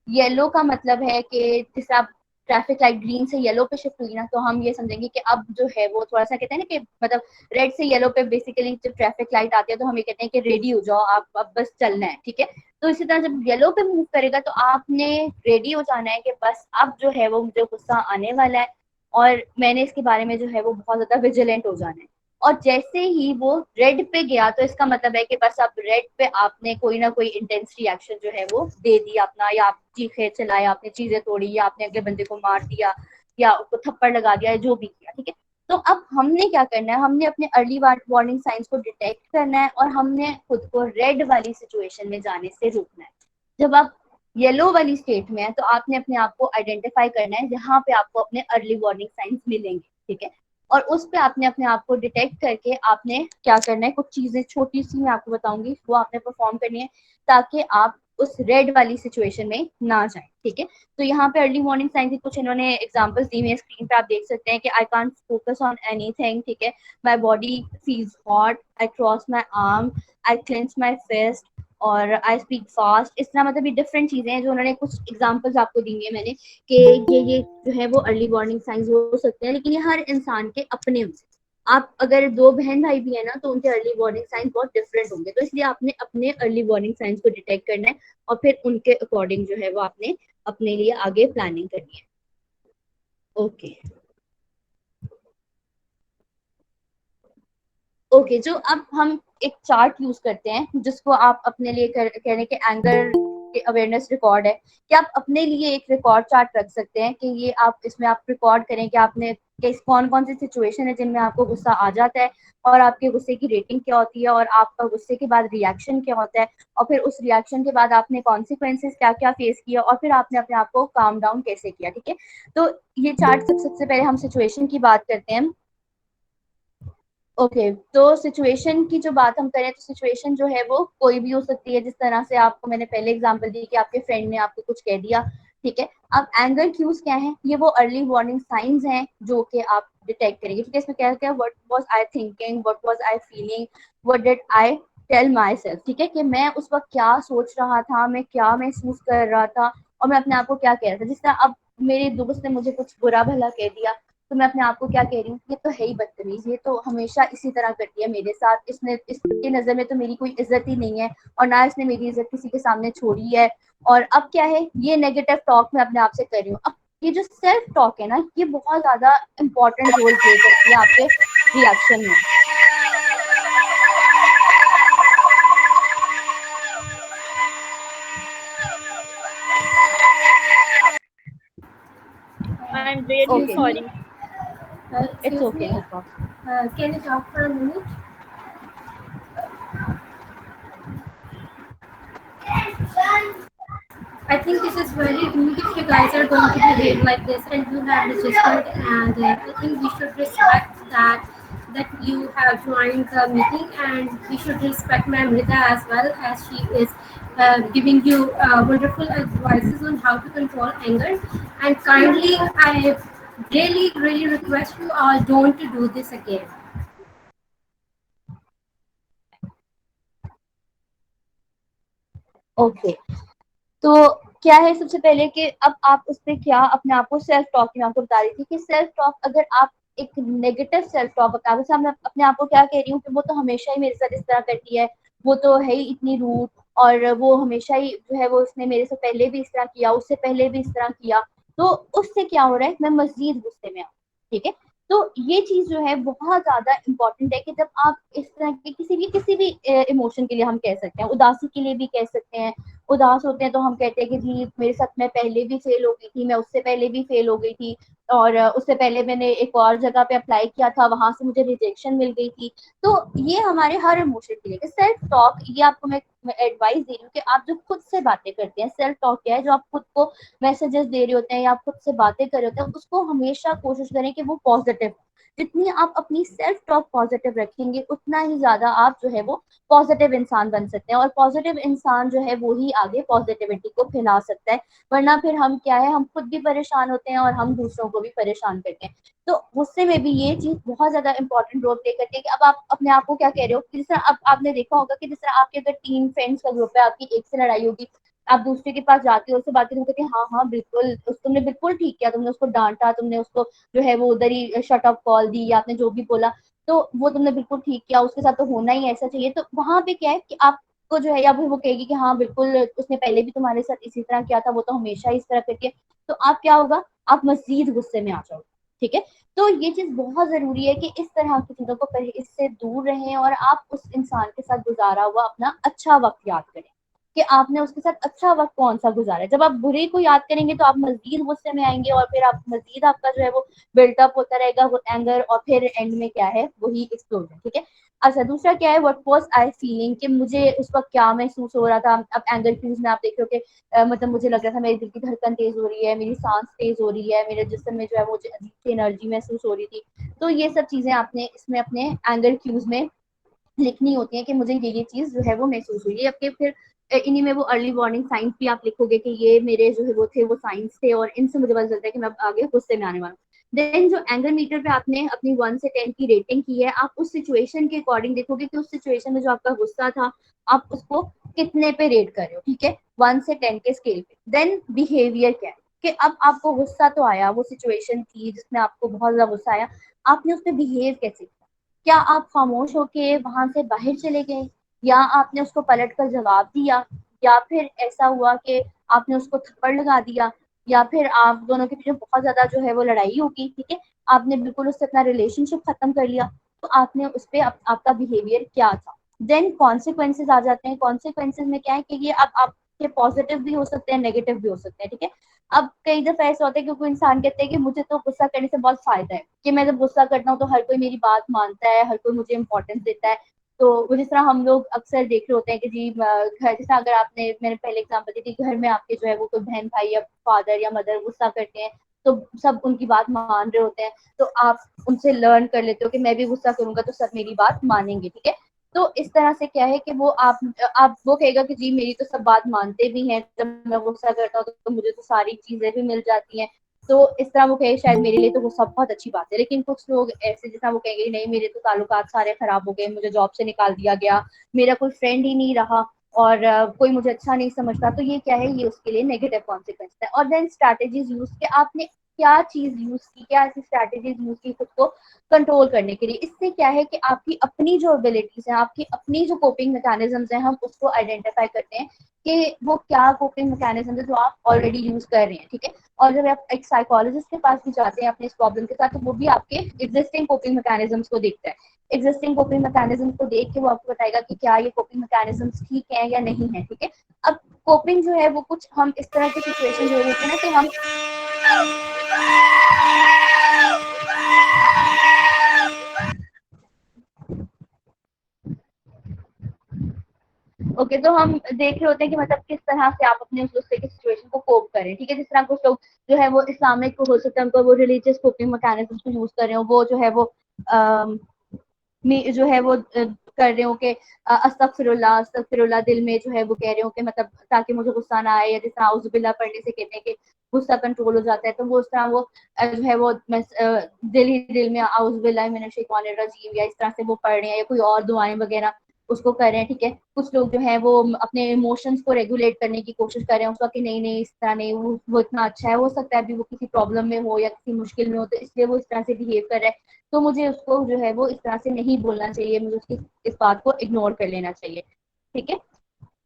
येलो का मतलब है कि जैसे आप ट्रैफिक लाइट ग्रीन से येलो पे शिफ्ट हुई ना, तो हम ये समझेंगे कि अब जो है वो थोड़ा सा कहते हैं ना कि मतलब रेड से येलो पे बेसिकली जब ट्रैफिक लाइट आती है तो हम ये कहते हैं कि रेडी हो जाओ, आप अब बस चलना है। ठीक है, तो इसी तरह जब येलो पे मूव करेगा तो आपने रेडी हो जाना है कि बस अब जो है वो मुझे गुस्सा आने वाला है और मैंने इसके बारे में जो है वो बहुत ज्यादा विजिलेंट हो जाना है। और जैसे ही वो रेड पे गया तो इसका मतलब है कि बस अब रेड पे आपने कोई ना कोई इंटेंस रिएक्शन जो है वो दे दिया अपना, या आप चीखे चिल्लाए, आपने चीजें तोड़ी, या आपने अगले बंदे को मार दिया, या उसको थप्पड़ लगा दिया, जो भी किया। ठीक है, तो अब हमने क्या करना है, हमने अपने अर्ली वार्निंग साइंस को डिटेक्ट करना है और हमने खुद को रेड वाली सिचुएशन में जाने से रोकना है। जब आप येलो वाली स्टेट में है तो आपने अपने आप को आइडेंटिफाई करना है जहां पे आपको अपने अर्ली वार्निंग साइंस मिलेंगे। ठीक है, और उस पे आपने अपने आप को डिटेक्ट करके आपने क्या करना है, कुछ चीजें छोटी सी मैं आपको बताऊंगी वो आपने परफॉर्म करनी है ताकि आप उस रेड वाली सिचुएशन में ना जाए। ठीक है, तो यहाँ पे अर्ली मॉर्निंग साइंस की कुछ इन्होंने एग्जांपल्स दी हुई है स्क्रीन पे, आप देख सकते हैं कि I can't focus on anything. ठीक है, my body feels hot, I cross my arm, I clench my fist, और आई स्पीक फास्ट। इस तरह मतलब ये डिफरेंट चीजें हैं जो उन्होंने कुछ एग्जांपल्स आपको दी हुई है मैंने कि ये जो है वो अर्ली वार्निंग साइंस हो सकते हैं, लेकिन ये हर इंसान के अपने होते हैं। आप अगर दो बहन भाई भी है ना तो उनके अर्ली वार्निंग साइंस बहुत डिफरेंट होंगे, तो इसलिए आपने अपने अर्ली वार्निंग साइंस को डिटेक्ट करना है और फिर उनके अकॉर्डिंग जो है वो आपने अपने लिए आगे प्लानिंग करनी है। ओके ओके, जो अब हम एक चार्ट यूज करते हैं जिसको आप अपने लिए कहने के एंगर के अवेयरनेस रिकॉर्ड है कि आप अपने लिए एक रिकॉर्ड चार्ट रख सकते हैं कि ये आप इसमें आप रिकॉर्ड करें कि आपने किस कौन कौन सी सिचुएशन है जिनमें आपको गुस्सा आ जाता है और आपके गुस्से की रेटिंग क्या होती है और आपका गुस्से के बाद रिएक्शन क्या होता है, और फिर उस रिएक्शन के बाद आपने कॉन्सिक्वेंसेस क्या क्या फेस किया और फिर आपने अपने आप को काम डाउन कैसे किया। ठीक है, तो ये चार्ट सबसे पहले हम सिचुएशन की बात करते हैं। ओके, तो सिचुएशन की जो बात हम करें तो सिचुएशन जो है वो कोई भी हो सकती है। जिस तरह से आपको मैंने पहले एग्जांपल दी कि आपके फ्रेंड ने आपको कुछ कह दिया, ठीक है। अब एंगर क्यूज क्या है, ये वो अर्ली वार्निंग साइंस हैं जो कि आप डिटेक्ट करेंगे। ठीक है, इसमें क्या क्या, what was I thinking, what was I feeling, what did I tell myself. ठीक है, कि मैं उस वक्त क्या सोच रहा था, मैं क्या महसूस कर रहा था, और मैं अपने आप को क्या कह रहा था। जिस तरह अब मेरे दोस्त ने मुझे कुछ बुरा भला कह दिया, तो मैं अपने आप को क्या कह रही हूँ, ये तो है ही बदतमीज, ये तो हमेशा इसी तरह करती है मेरे साथ, इसने, इसकी नजर में तो मेरी कोई इज्जत ही नहीं है, और ना इसने मेरी इज्जत किसी के सामने छोड़ी है। और अब क्या है, ये नेगेटिव टॉक मैं अपने आप से कर रही हूँ। अब ये जो सेल्फ टॉक है ना, ये बहुत ज्यादा इंपॉर्टेंट रोल प्ले करती है आपके रिएक्शन में। I'm really okay, sorry. It's Excuse okay, me, no problem. can you talk for a minute? I think this is very rude if you guys are going to behave like this and you have registered, and I think we should respect that you have joined the meeting, and we should respect Ma'am Rita as well, as she is giving you wonderful advices on how to control anger. And kindly, I really request you all don't to do this again. Okay, तो क्या है, सबसे पहले कि अब आप उस पर क्या अपने आप को सेल्फ टॉक में आपको बता रही थी कि सेल्फ टॉक, अगर आप एक नेगेटिव सेल्फ टॉक बता रहे, मैं अपने आप को क्या कह रही हूँ कि वो तो हमेशा ही मेरे साथ इस तरह करती है, वो तो है ही इतनी रूड, और वो हमेशा ही जो है वो, उसने मेरे से पहले भी इस तरह किया, उससे पहले भी इस तरह किया, तो उससे क्या हो रहा है, मैं मजीद गुस्से में आऊँ। ठीक है, तो ये चीज जो है बहुत ज्यादा इंपॉर्टेंट है कि जब आप इस तरह के किसी भी इमोशन के लिए, हम कह सकते हैं उदासी के लिए भी कह सकते हैं, उदास होते हैं तो हम कहते हैं कि जी मेरे साथ मैं पहले भी फेल हो गई थी, मैं उससे पहले भी फेल हो गई थी, और उससे पहले मैंने एक और जगह पे अप्लाई किया था, वहां से मुझे रिजेक्शन मिल गई थी। तो ये हमारे हर इमोशन के लिए सेल्फ टॉक, ये आपको मैं एडवाइस दे रही हूँ कि आप जो खुद से बातें करते हैं, सेल्फ टॉक क्या है, जो आप खुद को मैसेजेस दे रहे होते हैं या आप खुद से बातें कर रहे होते हैं, उसको हमेशा कोशिश करें कि वो पॉजिटिव। जितनी आप अपनी सेल्फ टॉक पॉजिटिव रखेंगे, उतना ही ज्यादा आप जो है वो पॉजिटिव इंसान बन सकते हैं, और पॉजिटिव इंसान जो है वो ही आगे पॉजिटिविटी को फैला सकता है। वरना फिर हम क्या है, हम खुद भी परेशान होते हैं और हम दूसरों को भी परेशान करते हैं। तो गुस्से में भी ये चीज बहुत ज्यादा इंपॉर्टेंट रोल प्ले करती है कि अब आप अपने आप को क्या कह रहे हो, जिस तरह अब आपने देखा होगा कि जिस तरह आपके अगर 3 फ्रेंड्स का ग्रुप है, आपकी एक से लड़ाई होगी, आप दूसरे के पास जाते हो, उससे बात करते हैं, हाँ हाँ बिल्कुल, तुमने बिल्कुल ठीक किया, तुमने उसको डांटा, तुमने उसको जो है वो उधर ही शट ऑफ कॉल दी, या आपने जो भी बोला, तो वो तुमने बिल्कुल ठीक किया, उसके साथ तो होना ही ऐसा चाहिए। तो वहां पे क्या है कि आप को जो है, या फिर वो कहेगी कि हाँ बिल्कुल, उसने पहले भी तुम्हारे साथ इसी तरह किया था, वो तो हमेशा इस तरह करके, तो आप क्या होगा, आप मजीद गुस्से में आ जाओगे। ठीक है, तो ये चीज बहुत जरूरी है कि इस तरह की चीजों को पहले इससे दूर रहें, और आप उस इंसान के साथ गुजारा हुआ अपना अच्छा वक्त याद करें कि आपने उसके साथ अच्छा वक्त कौन सा गुजारा है। जब आप बुरे को याद करेंगे तो आप मजीद गुस्से में आएंगे, और फिर आप मजीद, आपका जो है वो बिल्टअप होता रहेगा वो एंगर, और फिर एंड में क्या है, वही एक्सप्लोजन। ठीक है, अच्छा दूसरा क्या है, व्हाट वाज आई फीलिंग, कि मुझे उस वक्त क्या महसूस हो रहा था। अब एंगर क्यूज में आप देख रहे हो कि मतलब मुझे लग रहा था मेरे दिल की धड़कन तेज हो रही है, मेरी सांस तेज हो रही है, मेरे जिस्म में जो है वो अजीब सी एनर्जी महसूस हो रही थी। तो ये सब चीजें आपने इसमें अपने एंगर क्यूज में लिखनी होती है कि मुझे ये चीज जो है वो महसूस हुई है। आपके फिर इन्हीं में वो अर्ली वार्निंग साइंस भी आप लिखोगे कि ये मेरे जो है वो थे, वो साइंस थे, और इनसे मुझे पता चलता है कि मैं आगे गुस्से में आने वाला हूँ। देन जो एंगर मीटर पे आपने अपनी 1 से 10 की रेटिंग की है, आप उस सिचुएशन के अकॉर्डिंग देखोगे कि उस सिचुएशन में जो आपका गुस्सा था, आप उसको कितने पे रेट कर रहे हो। ठीक है, 1 से 10 के स्केल पे। देन बिहेवियर क्या है, कि अब आपको गुस्सा तो आया, वो सिचुएशन थी जिसमें आपको बहुत ज्यादा गुस्सा आया, आपने उस पर बिहेव कैसे, क्या आप खामोश होके वहां से बाहर चले गए, या आपने उसको पलट कर जवाब दिया, या फिर ऐसा हुआ कि आपने उसको थप्पड़ लगा दिया, या फिर आप दोनों के बीच बहुत ज्यादा जो है वो लड़ाई होगी। ठीक है, आपने बिल्कुल उससे अपना रिलेशनशिप खत्म कर लिया, तो आपने उस पर आपका बिहेवियर क्या था। देन कॉन्सिक्वेंसेज आ जाते हैं। कॉन्सिक्वेंसेज में क्या है कि ये अब आपके पॉजिटिव भी हो सकते हैं, नेगेटिव भी हो सकते हैं। ठीक है, अब कई दफा ऐसा होता है कि कोई इंसान कहते हैं कि मुझे तो गुस्सा करने से बहुत फायदा है, कि मैं जब गुस्सा करता हूँ तो हर कोई मेरी बात मानता है, हर कोई मुझे इंपॉर्टेंस देता है। तो जिस तरह हम लोग अक्सर देख रहे होते हैं कि जी घर, जैसा अगर आपने, मैंने पहले एग्जाम्पल दी थी, घर में आपके जो है वो कोई बहन भाई या फादर या मदर गुस्सा करते हैं, तो सब उनकी बात मान रहे होते हैं, तो आप उनसे लर्न कर लेते हो कि मैं भी गुस्सा करूंगा तो सब मेरी बात मानेंगे। ठीक है, तो इस तरह से क्या है कि वो आप वो कहेगा कि जी मेरी तो सब बात मानते भी हैं, जब मैं गुस्सा करता हूँ तो मुझे तो सारी चीजें भी मिल जाती हैं, तो इस तरह वो कहे शायद मेरे लिए तो वो सब बहुत अच्छी बात है। लेकिन कुछ लोग ऐसे जिस तरह वो कहेंगे नहीं मेरे तो ताल्लुकात सारे खराब हो गए, मुझे जॉब से निकाल दिया गया, मेरा कोई फ्रेंड ही नहीं रहा और कोई मुझे अच्छा नहीं समझता, तो ये क्या है, ये उसके लिए नेगेटिव कॉन्सिक्वेंस है। और देन स्ट्रैटेजीज यूज के आपने क्या चीज यूज की, क्या ऐसी स्ट्रैटेजीज यूज की खुद को कंट्रोल करने के लिए। इससे क्या है कि आपकी अपनी जो एबिलिटीज हैं, आपकी अपनी जो कोपिंग मैकेनिज्म्स हैं, हम उसको आइडेंटिफाई करते हैं कि वो क्या कोपिंग मैकेनिज्म है जो आप ऑलरेडी यूज कर रहे हैं, ठीक है। और जब आप एक साइकोलॉजिस्ट के पास भी जाते हैं अपने इस प्रॉब्लम के साथ, तो वो भी आपके एग्जिस्टिंग कोपिंग मैकेनिज्म्स को देखता है। एग्जिस्टिंग कोपिंग मैकेनिज्म को देख के वो आपको बताएगा कि क्या ये कोपिंग मैकेनिज्म्स ठीक है या नहीं है, ठीक है। अब कोपिंग जो है वो कुछ हम इस तरह की सिचुएशन जो होती है ना कि हम ओके तो हम देख रहे होते हैं कि मतलब किस तरह से आप अपने उस गुस्से की सिचुएशन को कोप करें, ठीक है। जिस तरह कुछ लोग जो है वो इस्लामिक हो सकता है उनको वो रिलीजियस कोपिंग मैकेनिज्म को यूज कर रहे हो, वो जो है वो जो है वो कर रहे हो कि अस्तगफिरुल्लाह अस्तगफिरुल्लाह दिल में जो है वो कह रहे हो कि मतलब ताकि मुझे गुस्सा ना आए, या जिस तरह औजुबिल्लाह पढ़ने से कहते हैं कि गुस्सा कंट्रोल हो जाता है, तो वो उस तरह वो जो है वो दिल ही दिल में औजुबिल्लाह मिनश शैतानिर रजीम या इस तरह से वो पढ़ रहे हैं, या कोई और दुआएं वगैरह उसको कर रहे हैं, ठीक है। कुछ लोग जो है वो अपने इमोशंस को रेगुलेट करने की कोशिश कर रहे हैं उसका कि नहीं नहीं इस तरह नहीं, वो इतना अच्छा है, हो सकता है अभी वो किसी प्रॉब्लम में हो या किसी मुश्किल में हो, तो इसलिए वो इस तरह से बिहेव कर रहा है, तो मुझे उसको जो है वो इस तरह से नहीं बोलना चाहिए, मुझे उसकी इस बात को इग्नोर कर लेना चाहिए, ठीक है।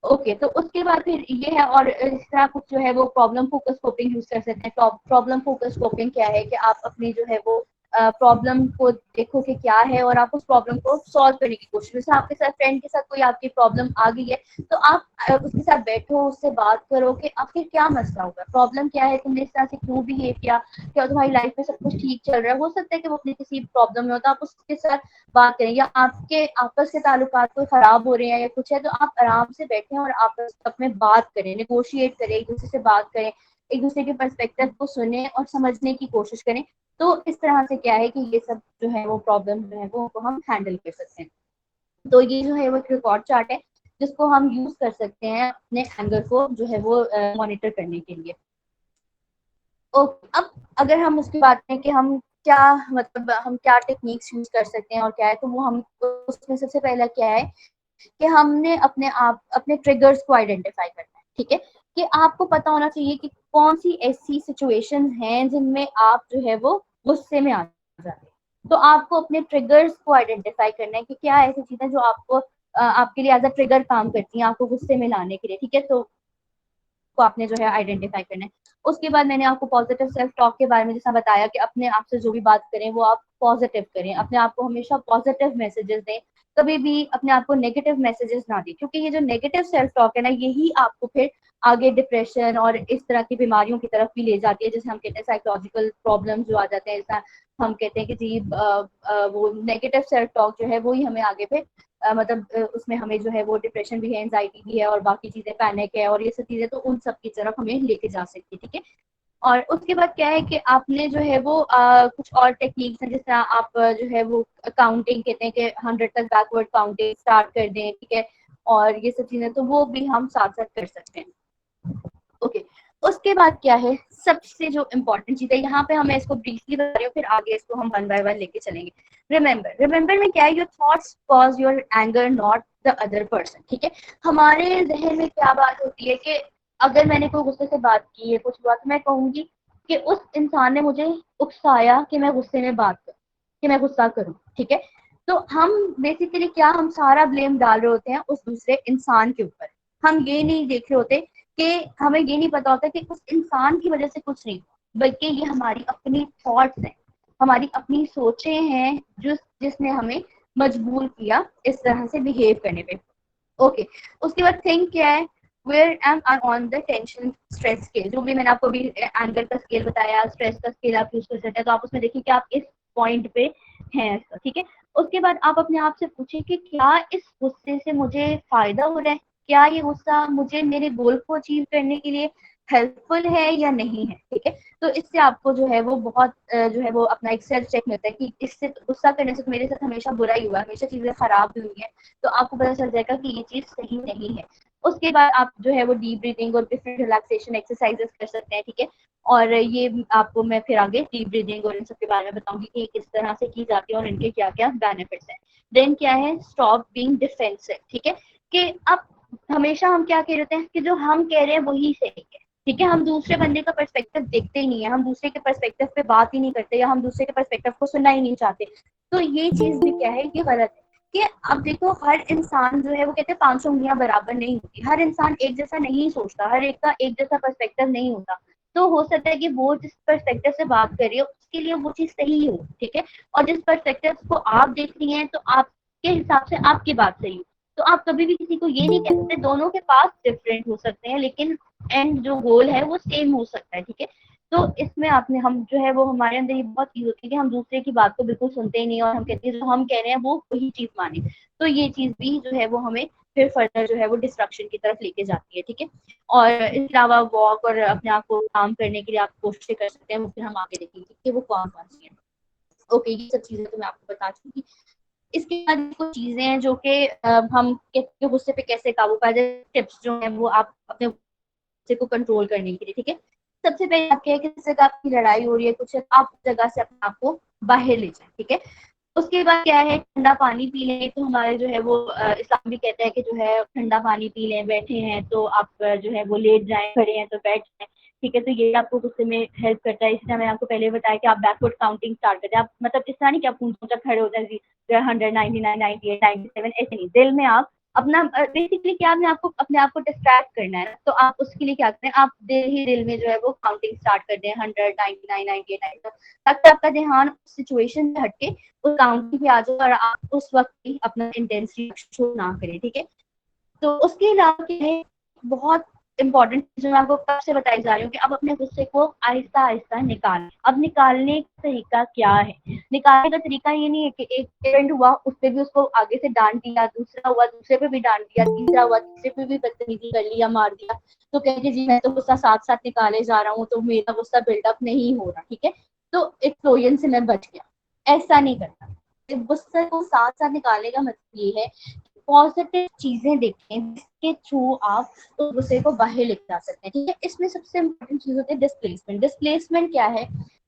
ओके तो उसके बाद फिर ये है, और इस तरह कुछ जो है वो प्रॉब्लम फोकस कोपिंग यूज कर सकते हैं। प्रॉब्लम फोकस कोपिंग क्या है कि आप अपनी जो है वो प्रॉब्लम को देखो कि क्या है और आप उस प्रॉब्लम को सॉल्व करने की कोशिश, जैसे आपके साथ फ्रेंड के साथ कोई आपकी प्रॉब्लम आ गई है, तो आप उसके साथ बैठो, उससे बात करो कि आखिर क्या मसला होगा, प्रॉब्लम क्या है, तुमने इस तरह से क्यों बिहेव किया, क्या तुम्हारी लाइफ में सब कुछ ठीक चल रहा है, हो सकता है कि वो अपनी किसी प्रॉब्लम में हो, तो आप उसके साथ बात करें, या आपके आपस के ताल्लुकात कोई खराब हो रहे हैं या कुछ है, तो आप आराम से बैठें और आपस में बात करें, नेगोशिएट करें, एक दूसरे से बात करें, एक दूसरे के पर्सपेक्टिव को सुने और समझने की कोशिश करें। तो इस तरह से क्या है कि ये सब जो है वो प्रॉब्लम जो है वो हम हैंडल कर सकते हैं। तो ये जो है वो एक रिकॉर्ड चार्ट है जिसको हम यूज कर सकते हैं अपने एंगर को जो है वो मॉनिटर करने के लिए। ओके अब अगर हम उसकी बात करें कि हम क्या मतलब हम क्या टेक्निक्स यूज कर सकते हैं और क्या है, तो वो हम उसमें सबसे पहला क्या है कि हमने अपने आप अपने ट्रिगर्स को आइडेंटिफाई करना है, ठीक है। कि आपको पता होना चाहिए कि कौन सी ऐसी सिचुएशंस हैं जिनमें आप जो है वो गुस्से में आ जाते हैं, तो आपको अपने ट्रिगर्स को आइडेंटिफाई करना है कि क्या ऐसी चीजें जो आपको आपके लिए एज अ ट्रिगर काम करती हैं आपको गुस्से में लाने के लिए, ठीक है। तो को आपने जो है आइडेंटिफाई करना है। उसके बाद मैंने आपको पॉजिटिव सेल्फ टॉक के बारे में जैसा बताया कि अपने आप से जो भी बात करें वो आप पॉजिटिव करें, अपने आप को हमेशा पॉजिटिव मैसेजेस दें, कभी भी अपने आप को नेगेटिव मैसेजेस ना दें, क्योंकि ये जो नेगेटिव सेल्फ टॉक है ना, यही आपको फिर आगे डिप्रेशन और इस तरह की बीमारियों की तरफ भी ले जाती है, जैसे हम कहते हैं साइकोलॉजिकल प्रॉब्लम जो आ जाते हैं, जैसा हम कहते हैं कि जी वो नेगेटिव सेल्फ टॉक जो है वो ही हमें आगे पे मतलब उसमें हमें जो है वो डिप्रेशन भी है, एंजाइटी भी है और बाकी चीजें पैनिक है और ये सब चीजें, तो उन सब की तरफ हमें लेके जा सकती है, ठीक है। और उसके बाद क्या है कि आपने जो है वो कुछ और टेक्निक्स हैं, जिस तरह आप जो है वो काउंटिंग कहते हैं कि 100 तक बैकवर्ड काउंटिंग स्टार्ट कर दें, ठीक है। और ये सब चीजें तो वो भी हम साथ साथ कर सकते हैं। ओके उसके बाद क्या है, सबसे जो इम्पोर्टेंट चीज है यहाँ पे हम इसको ब्रीफली बता रही हूँ, फिर आगे इसको हम वन बाय वन लेके चलेंगे। रिमेंबर में क्या है, your thoughts cause your anger not the other person, ठीक है। हमारे जहन में क्या बात होती है कि अगर मैंने कोई गुस्से से बात की है, कुछ बात मैं कहूंगी कि उस इंसान ने मुझे उकसाया कि मैं गुस्से में बात करूं, कि मैं गुस्सा करूं, ठीक है। तो हम बेसिकली क्या, हम सारा ब्लेम डाल रहे होते हैं उस दूसरे इंसान के ऊपर, हम ये नहीं देख रहे होते कि हमें ये नहीं पता होता कि उस इंसान की वजह से कुछ नहीं, बल्कि ये हमारी अपनी थॉट्स हैं, हमारी अपनी सोचें हैं जिसने हमें मजबूर किया इस तरह से बिहेव करने पे। ओके उसके बाद थिंक क्या है, where am I on the tension stress scale, जो भी मैंने आपको अभी एंगर का स्केल बताया, स्ट्रेस का स्केल आप यूज कर सकते हैं, तो आप उसमें देखिए कि आप इस पॉइंट पे हैं, ठीक है। उसके बाद आप अपने आप से पूछिए कि क्या इस गुस्से से मुझे फायदा हो रहा है, क्या ये गुस्सा मुझे मेरे गोल को अचीव करने के लिए हेल्पफुल है या नहीं है, ठीक है। तो इससे आपको जो है वो बहुत जो है वो अपना एक सेल्फ चेक मिलता है कि इससे गुस्सा करने से तो मेरे साथ हमेशा बुरा ही हुआ, हमेशा चीजें खराब हुई हैं, तो आपको पता चल जाएगा कि ये चीज सही नहीं है। उसके बाद आप जो है वो डीप ब्रीथिंग और डिफरेंट रिलैक्सेशन एक्सरसाइजेस कर सकते हैं, ठीक है। और ये आपको मैं फिर आगे डीप ब्रीथिंग और इन सब के बारे में बताऊंगी कि किस तरह से की जाती है और इनके क्या क्या बेनिफिट्स हैं। देन क्या है, स्टॉप बीइंग डिफेंसिव, ठीक है। कि अब हमेशा हम क्या कह रहे हैं कि जो हम कह रहे हैं वही सही है, ठीक है। हम दूसरे बंदे का पर्सपेक्टिव देखते ही नहीं है, हम दूसरे के पर्सपेक्टिव पे बात ही नहीं करते, या हम दूसरे के पर्सपेक्टिव को सुनना ही नहीं चाहते। तो ये चीज भी क्या है, ये गलत है। कि अब देखो, हर इंसान जो है वो कहते हैं 500 उंगलियां बराबर नहीं होती, हर इंसान एक जैसा नहीं सोचता, हर एक का एक जैसा पर्सपेक्टिव नहीं होता। तो हो सकता है कि वो जिस पर्सपेक्टिव से बात कर रही है उसके लिए वो चीज सही हो, ठीक है। और जिस पर्सपेक्टिव को आप देख रही हैं तो आपके हिसाब से आपकी बात सही हो। तो आप कभी भी किसी को ये नहीं कह सकते, दोनों के पास डिफरेंट हो सकते हैं लेकिन एंड जो गोल है वो सेम हो सकता है, ठीक है। तो इसमें आपने हम जो है वो हमारे अंदर ये बहुत चीज होती है कि हम दूसरे की बात को बिल्कुल सुनते ही नहीं और हम कहते हैं जो हम कह रहे हैं वो वही चीज माने। तो ये चीज भी जो है वो हमें फिर फर्दर जो है वो डिस्ट्रक्शन की तरफ लेके जाती है, ठीक है। और इसके अलावा वॉक और अपने आप को काम करने के लिए आप कोशिश कर सकते हैं, वो फिर हम आगे देखेंगे कि वो कौन कौन सी है। ओके, ये सब चीजें तो मैं आपको बता चुकी। इसके बाद कुछ चीजें हैं जो कि हम गुस्से पे कैसे काबू पा जाए, टिप्स जो है वो आप अपने गुस्से को कंट्रोल करने के लिए, ठीक है। सबसे पहले आप क्या है कि किसी जगह आपकी लड़ाई हो रही है कुछ, आप उस जगह से अपने आप को बाहर ले जाए, ठीक है। उसके बाद क्या है, ठंडा पानी पी लें। तो हमारे जो है वो इस्लाम भी कहता है कि जो है ठंडा पानी पी लें, बैठे हैं तो आप जो है वो लेट जाएं, खड़े हैं तो बैठ जाएं, ठीक है। तो ये आपको गुस्से में हेल्प करता है। इसलिए मैंने आपको पहले बताया कि आप बैकवर्ड काउंटिंग स्टार्ट करते हैं। आप मतलब इस तरह नहीं कि आप ऊंचा खड़े हो जाए 199, 98, 97, ऐसे नहीं। दिल में आप अपना बेसिकली क्या आपने आपको अपने आप को डिस्ट्रैक्ट करना है, तो आप उसके लिए क्या करते हैं, आप दिल ही दिल में जो है वो काउंटिंग स्टार्ट करते हैं 100, 99, 98, ताकि आपका ध्यान सिचुएशन से हटके उस काउंटिंग पे आ जाओ और आप उस वक्त भी अपना इंटेंसिटी शो ना करें, ठीक है। तो उसके अलावा क्या है, बहुत इंपॉर्टेंट चीज मैं आपको कब से बताई जा रही हूँ कि अब अपने गुस्से को आहिस्ता आहिस्ता निकालें। अब निकालने का तरीका क्या है, निकालने का तरीका ये नहीं है कि एक इवेंट हुआ उस पर भी उसको आगे से डांट दिया, दूसरा हुआ दूसरे पे भी डांट दिया, तीसरा हुआ तीसरे पे भी बदतमीजी कर लिया, मार दिया, तो कहते जी मैं तो गुस्सा साथ साथ निकाले जा रहा हूँ तो मेरा गुस्सा बिल्डअप नहीं हो रहा, ठीक है। तो एक्सप्लोजन से मैं बच गया, ऐसा नहीं करना। गुस्से को साथ साथ निकालने का मतलब ये है पॉजिटिव चीजें देखें जिसके थ्रू आप उस गुस्से को बाहर लेके जा सकते हैं, ठीक है। इसमें सबसे इम्पोर्टेंट चीज होती है डिस्प्लेसमेंट। डिस्प्लेसमेंट क्या है,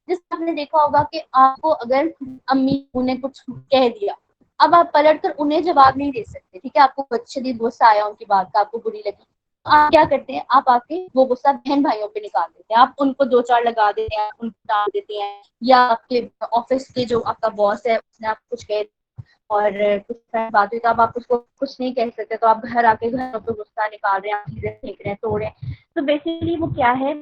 जिससे आपने देखा होगा कि आपको अगर अम्मी ने कुछ कह दिया, अब आप पलट कर उन्हें जवाब नहीं दे सकते, ठीक है। आपको बहुत शदीद गुस्सा आया उनकी बात का, आपको बुरी लगी, तो आप क्या करते हैं, आप आके वो गुस्सा बहन भाइयों पे निकाल देते हैं, आप उनको दो चार लगा देते हैं, उनको डाल देते हैं, या आपके ऑफिस के जो आपका बॉस है उसने आप कुछ कह और कुछ टाइम बाद हुई तो अब आप उसको कुछ नहीं कह सकते, तो आप घर आके घर पे गुस्सा निकाल रहे हैं, आप चीजें फेंक रहे हैं, तोड़ रहे हैं। तो बेसिकली वो क्या है,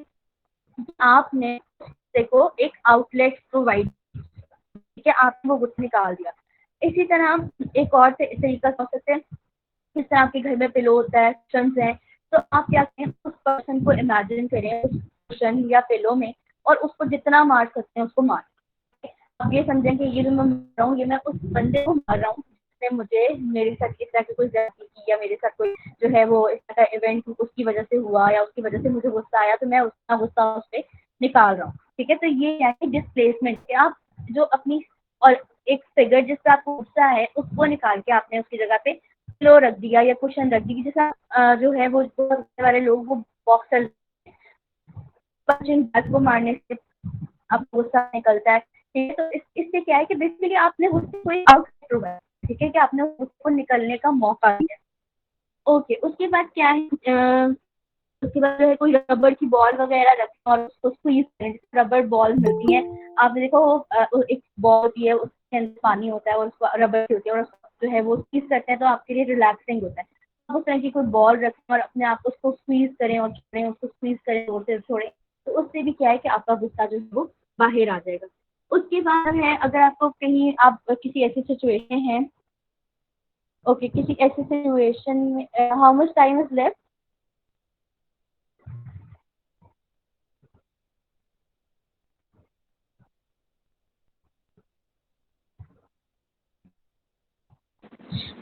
आपने गुस्से को एक आउटलेट प्रोवाइड, ठीक है, आपने वो गुस्सा निकाल दिया। इसी तरह एक और तरीका हो सकते हैं, जिस तरह आपके घर में पिलो होता है, कुशन्स हैं, तो आप क्या करें, उस पर्सन को इमेजिन करें उस कुशन या पिलो में, और उसको जितना मार सकते हैं उसको मार। आप ये समझें कि ये जो मैं मार रहा हूँ ये मैं उस बंदे को मार रहा हूँ जिसने मुझे मेरे साथ इस तरह की कोई ज्यादती की, या मेरे साथ कोई जो है वो इस तरह का इवेंट उसकी वजह से हुआ, या उसकी वजह से मुझे गुस्सा आया, तो मैं उसका गुस्सा उस पर निकाल रहा हूँ, ठीक है। तो ये है डिस्प्लेसमेंट के आप जो अपनी और एक फिगर जिस पर आपको गुस्सा है उसको निकाल के आपने उसकी जगह पे पिलो रख दिया या कुशन रख दी। जैसा जो है वो वाले लोग वो बॉक्सर पंचिंग बैग को मारने से आपको गुस्सा निकलता है, ठीक है। तो इससे क्या है कि बेसिकली आपने उससे कोई आउटलेट प्रोवाइड, ठीक है, कि आपने उसको निकलने का मौका दिया। ओके, उसके बाद क्या है, उसके बाद जो है कोई रबड़ की बॉल वगैरह रखें और उसको स्क्वीज करें, जैसे रबड़ बॉल मिलती है, आपने देखो एक बॉल होती है उसके अंदर पानी होता है और उसको रबड़ होती है और जो है वो स्क्वीज करते हैं तो आपके लिए रिलैक्सिंग होता है। आप उस तरह की कोई बॉल रखें और अपने आप उसको स्क्वीज करें और छोड़ें, उसको स्क्वीज करें, जोर से छोड़ें, तो उससे भी क्या है कि आपका गुस्सा जो है वो बाहर आ जाएगा। उसके बाद है, अगर आपको कहीं आप किसी ऐसी सिचुएशन है, ओके, किसी ऐसी सिचुएशन में, how much time is left?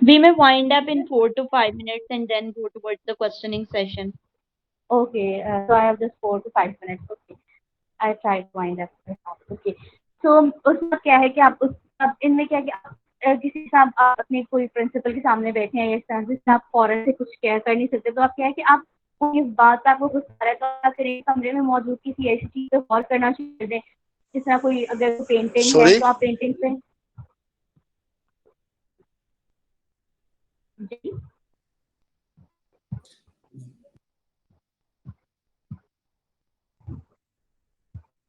We may wind up in 4 to 5 minutes and then go towards the questioning session. Okay, so I have just 4 to 5 minutes. Okay, I try to wind up. Okay, so उसमें क्या है कि आप उस अब इनमें क्या है कि आप किसी के साथ आप अपने कोई प्रिंसिपल के सामने बैठे हैं या इस तरह से आप फौरन से कुछ शेयर कर नहीं सकते, तो आप क्या है कि आप इस बात पे आपको गुस्सा आ रहा है तो आप करिए कमरे में मौजूद किसी ऐसी चीज पे गौर करना शुरू कर दें। जिस तरह कोई अगर पेंटिंग है Sorry? तो आप पेंटिंग पे जी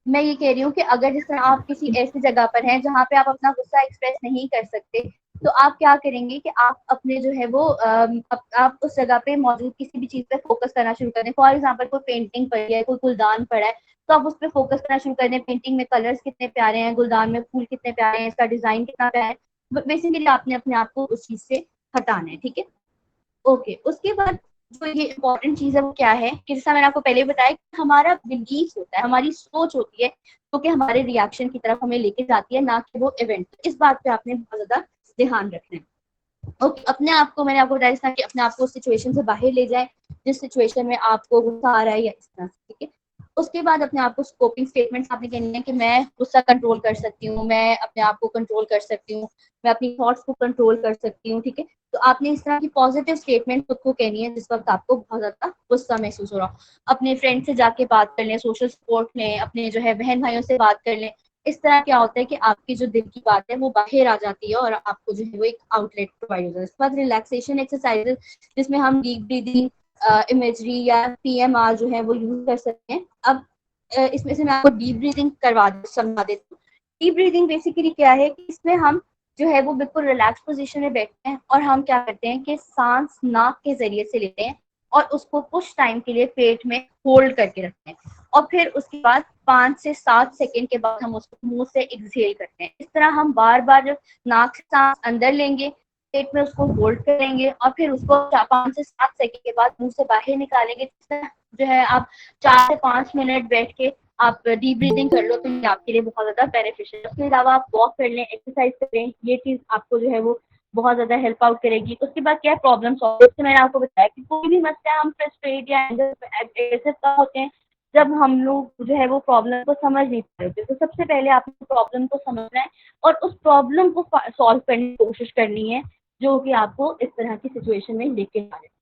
मैं ये कह रही हूँ कि अगर जिस तरह आप किसी ऐसी जगह पर हैं जहाँ पे आप अपना गुस्सा एक्सप्रेस नहीं कर सकते, तो आप क्या करेंगे कि आप अपने जो है वो आप उस जगह पे मौजूद किसी भी चीज पे फोकस करना शुरू कर दें। फॉर एग्जाम्पल कोई पेंटिंग पड़ी है, कोई गुलदान पड़ा है, तो आप उस पर फोकस करना शुरू कर दें। पेंटिंग में कलर्स कितने प्यारे हैं, गुलदान में फूल कितने प्यारे हैं, इसका डिजाइन कितना प्यारा है। बेसिकली आपने अपने आप को उस चीज से हटाना है, ठीक है। ओके, उसके बाद जो ये इम्पोर्टेंट चीज है वो क्या है कि जैसा मैंने आपको पहले बताया कि हमारा बिलीफ होता है, हमारी सोच होती है जो कि हमारे रिएक्शन की तरफ हमें लेके जाती है, ना कि वो इवेंट। इस बात पे आपने बहुत ज्यादा ध्यान रखना है। ओके, अपने आप को मैंने आपको बताया कि अपने आप को उस सिचुएशन से बाहर ले जाए जिस सिचुएशन में आपको गुस्सा आ रहा है या इस तरह से, ठीक है। उसके बाद अपने आप को स्कोपिंग स्टेटमेंट्स आपने कहनी है कि मैं गुस्सा कंट्रोल कर सकती हूँ, मैं अपने आप को कंट्रोल कर सकती हूँ, मैं अपनी थॉट्स को कंट्रोल कर सकती हूँ, ठीक है। तो आपने इस तरह की पॉजिटिव स्टेटमेंट खुद को कहनी है जिस वक्त आपको बहुत ज्यादा गुस्सा महसूस हो रहा हो। अपने फ्रेंड से जाके बात कर लें, सोशल सपोर्ट लें, अपने जो है बहन भाइयों से बात कर लें। इस तरह क्या होता है कि आपकी जो दिल की बात है वो बाहर आ जाती है और आपको जो है वो एक आउटलेट प्रोवाइड होता है। इसके बाद रिलैक्सेशन एक्सरसाइजेस जिसमें हम डीप ब्रीदिंग, इमेजरी या पीएमआर जो है वो यूज कर सकते हैं। अब इसमें से मैं आपको डीप ब्रीदिंग समझा देती हूँ। डीप ब्रीदिंग बेसिकली क्या है कि इसमें हम जो है वो बिल्कुल रिलैक्स पोजीशन में बैठते हैं और हम क्या करते हैं कि सांस नाक के जरिए से लेते हैं और उसको कुछ टाइम के लिए पेट में होल्ड करके रखते हैं और फिर उसके बाद 5 से 7 सेकंड के बाद हम उसको मुंह से एक्सहेल करते हैं। इस तरह हम बार बार जब नाक से सांस अंदर लेंगे, पेट में उसको होल्ड करेंगे और फिर उसको 5 से 7 सेकंड के बाद मुंह से बाहर निकालेंगे। जो है आप 4 से 5 मिनट बैठ के आप डीप ब्रीदिंग कर लो तो ये आपके लिए बहुत ज्यादा बेनिफिशियल है। उसके अलावा आप वॉक कर लें, एक्सरसाइज करें, ये चीज आपको जो है वो बहुत ज्यादा हेल्प आउट करेगी। उसके बाद क्या है प्रॉब्लम सॉल्व। जैसे मैंने आपको बताया कि कोई भी मसला हम फ्रस्ट्रेट या एग्रेसिव कब होते हैं, जब हम लोग जो है वो प्रॉब्लम को समझ नहीं पा रहे होते। तो सबसे पहले आपको प्रॉब्लम को समझना है और उस प्रॉब्लम को सॉल्व करने की कोशिश करनी है जो कि आपको इस तरह की सिचुएशन में लेके जा रहे हैं।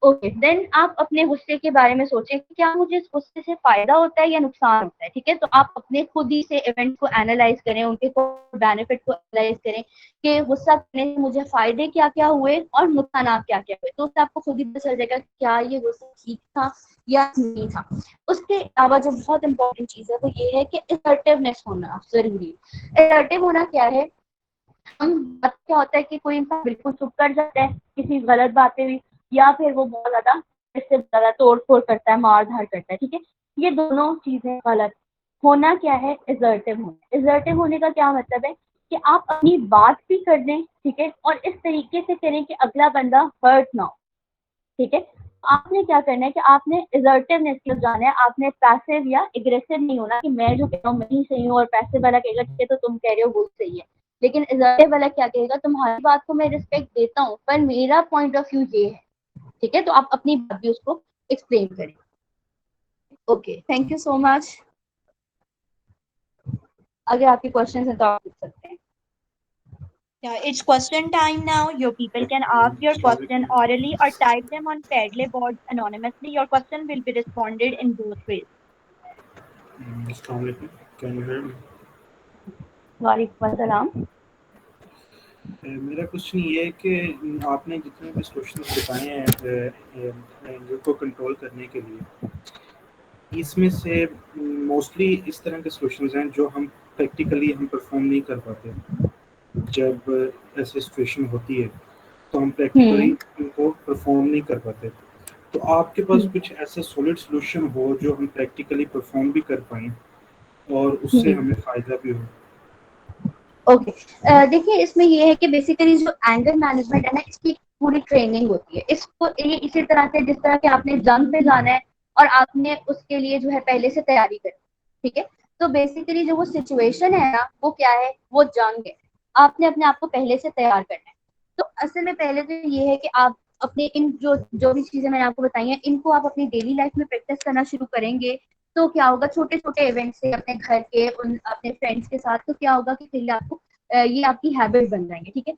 ओके, देन आप अपने गुस्से के बारे में सोचें कि क्या मुझे इस गुस्से से फायदा होता है या नुकसान होता है, ठीक है। तो आप अपने खुद ही से इवेंट को एनालाइज करें, उनके बेनिफिट को एनालाइज करें कि गुस्सा करने से मुझे फायदे क्या क्या हुए और नुकसान क्या क्या हुए। तो उससे आपको खुद ही पता चल जाएगा क्या ये गुस्सा ठीक था या नहीं था। उसके अलावा जो बहुत इंपॉर्टेंट चीज है वो ये है कि असर्टिवनेस होना जरूरी है। असर्टिव होना क्या है, हम क्या होता है कि कोई इंसान बिल्कुल चुप कर जाता है किसी गलत बातें भी, या फिर वो बहुत ज्यादा इससे ज्यादा तोड़ फोड़ करता है, मार धाड़ करता है, ठीक है। ये दोनों चीजें गलत। होना क्या है, असर्टिव होना। असर्टिव होने का क्या मतलब है कि आप अपनी बात भी कर दें, ठीक है, और इस तरीके से करें कि अगला बंदा हर्ट ना हो, ठीक है। आपने क्या करना है कि आपने असर्टिवनेस की जाना है। आपने पैसिव या एग्रेसिव नहीं होना कि मैं जो कह रहा हूँ मैं ही सही हूँ और पैसिव वाला कहेगा ठीक है तो तुम कह रहे हो वो सही है। लेकिन असर्टिव वाला क्या कहेगा, तुम्हारी बात को मैं रिस्पेक्ट देता हूँ पर मेरा पॉइंट ऑफ व्यू ये है, ठीक है। तो आप अपनी बात भी उसको एक्सप्लेन करें। Okay, thank you so much. अगर आपके क्वेश्चन है तो आप पूछ सकते हैं। Yeah, it's question time now. Your people can ask your question orally or type them on Padlet boards anonymously. Your question will be responded in both ways. Assalamualaikum. Can you hear me? वालेकुम अस्सलाम। मेरा question ये है कि आपने जितने भी question बताए हैं एंगर को कंट्रोल करने के लिए, इसमें से मोस्टली इस तरह के सॉल्यूशंस हैं जो हम प्रैक्टिकली हम परफॉर्म नहीं कर पाते। जब ऐसी सिचुएशन होती है तो हम प्रैक्टिकली उनको परफॉर्म नहीं कर पाते। तो आपके पास कुछ ऐसा सॉलिड सॉल्यूशन हो जो हम प्रैक्टिकली परफॉर्म भी कर पाएं और उससे हमें फायदा भी हो। ओके, देखिए इसमें ये है कि बेसिकली जो एंगर मैनेजमेंट है ना, इसकी पूरी ट्रेनिंग होती है। इसको ये इसी तरह से जिस तरह के आपने जंग पे जाना है और आपने उसके लिए जो है पहले से तैयारी करनी, ठीक है। तो बेसिकली जो वो सिचुएशन है ना वो क्या है, वो जंग है। आपने अपने आप को पहले से तैयार करना है। तो असल में पहले तो ये है कि आप अपने इन जो जो भी चीजें मैंने आपको बताई हैं, इनको आप अपनी डेली लाइफ में प्रैक्टिस करना शुरू करेंगे तो क्या होगा, छोटे छोटे इवेंट से अपने घर के उन अपने फ्रेंड्स के साथ, तो क्या होगा कि फिर आपको ये आपकी हैबिट बन जाएंगे। ठीक है,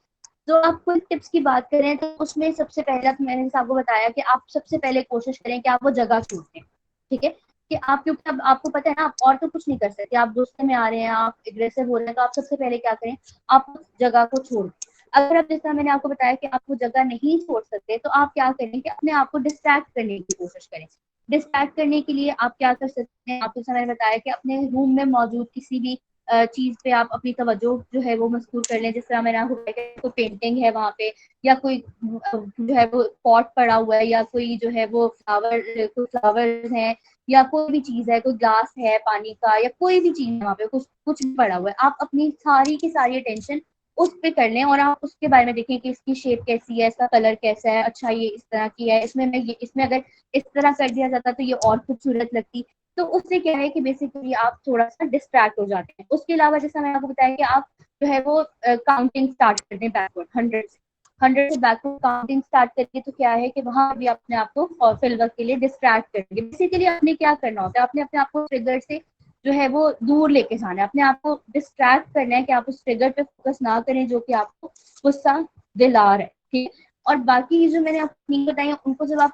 तो आप कुछ टिप्स की बात करें तो उसमें सबसे पहला तो मैंने जैसे आपको बताया कि आप सबसे पहले कोशिश करें कि आप वो जगह छोड़ दें। ठीक है, कि आप, क्योंकि अब आपको पता है ना, आप और तो कुछ नहीं कर सकते, आप गुस्से में आ रहे हैं, आप एग्रेसिव हो रहे हैं, तो आप सबसे पहले क्या करें, आप उस जगह को छोड़ दें। अगर आप, जैसा मैंने आपको बताया कि आप वो जगह नहीं छोड़ सकते, तो आप क्या करें कि अपने आप को डिस्ट्रैक्ट करने की कोशिश करें। डिस्ट्रैक्ट करने के लिए आप क्या कर सकते हैं, आपको जैसा मैंने बताया कि अपने रूम में मौजूद किसी भी चीज पे आप अपनी तवज्जो जो है वो मस्कूर कर लें। जिस तरह मैंने आपको बताया कि कोई पेंटिंग है वहां पे, या कोई जो है वो पॉट पड़ा हुआ है, या कोई जो है वो फ्लावर है, या कोई भी चीज है, कोई ग्लास है पानी का, या कोई भी चीज है वहां पे, कुछ कुछ भी पड़ा हुआ है, आप अपनी सारी की सारी अटेंशन उस पे कर लें और आप उसके बारे में देखें कि इसकी शेप कैसी है, इसका कलर कैसा है, अच्छा ये इस तरह की है, इसमें अगर इस तरह कर दिया जाता तो ये और खूबसूरत लगती। तो उससे क्या है कि बेसिकली आप थोड़ा सा डिस्ट्रैक्ट हो जाते हैं। उसके अलावा जैसा मैंने आपको बताया कि आप जो है वो काउंटिंग स्टार्ट कर दें बैकवर्ड, 100 से बैकवर्ड काउंटिंग स्टार्ट करके, तो क्या है कि वहां भी अपने आप को फिल वर्क के लिए डिस्ट्रैक्ट करेंगे। बेसिकली आपने क्या करना होता है, आपने अपने आप को ट्रिगर से जो है वो दूर लेके जाना है, अपने आप को डिस्ट्रैक्ट करना है कि आप उस ट्रिगर पे फोकस ना करें जो कि आपको गुस्सा दिला रहा है। ठीक है, और बाकी जो मैंने आपको नहीं बताई उनको जब आप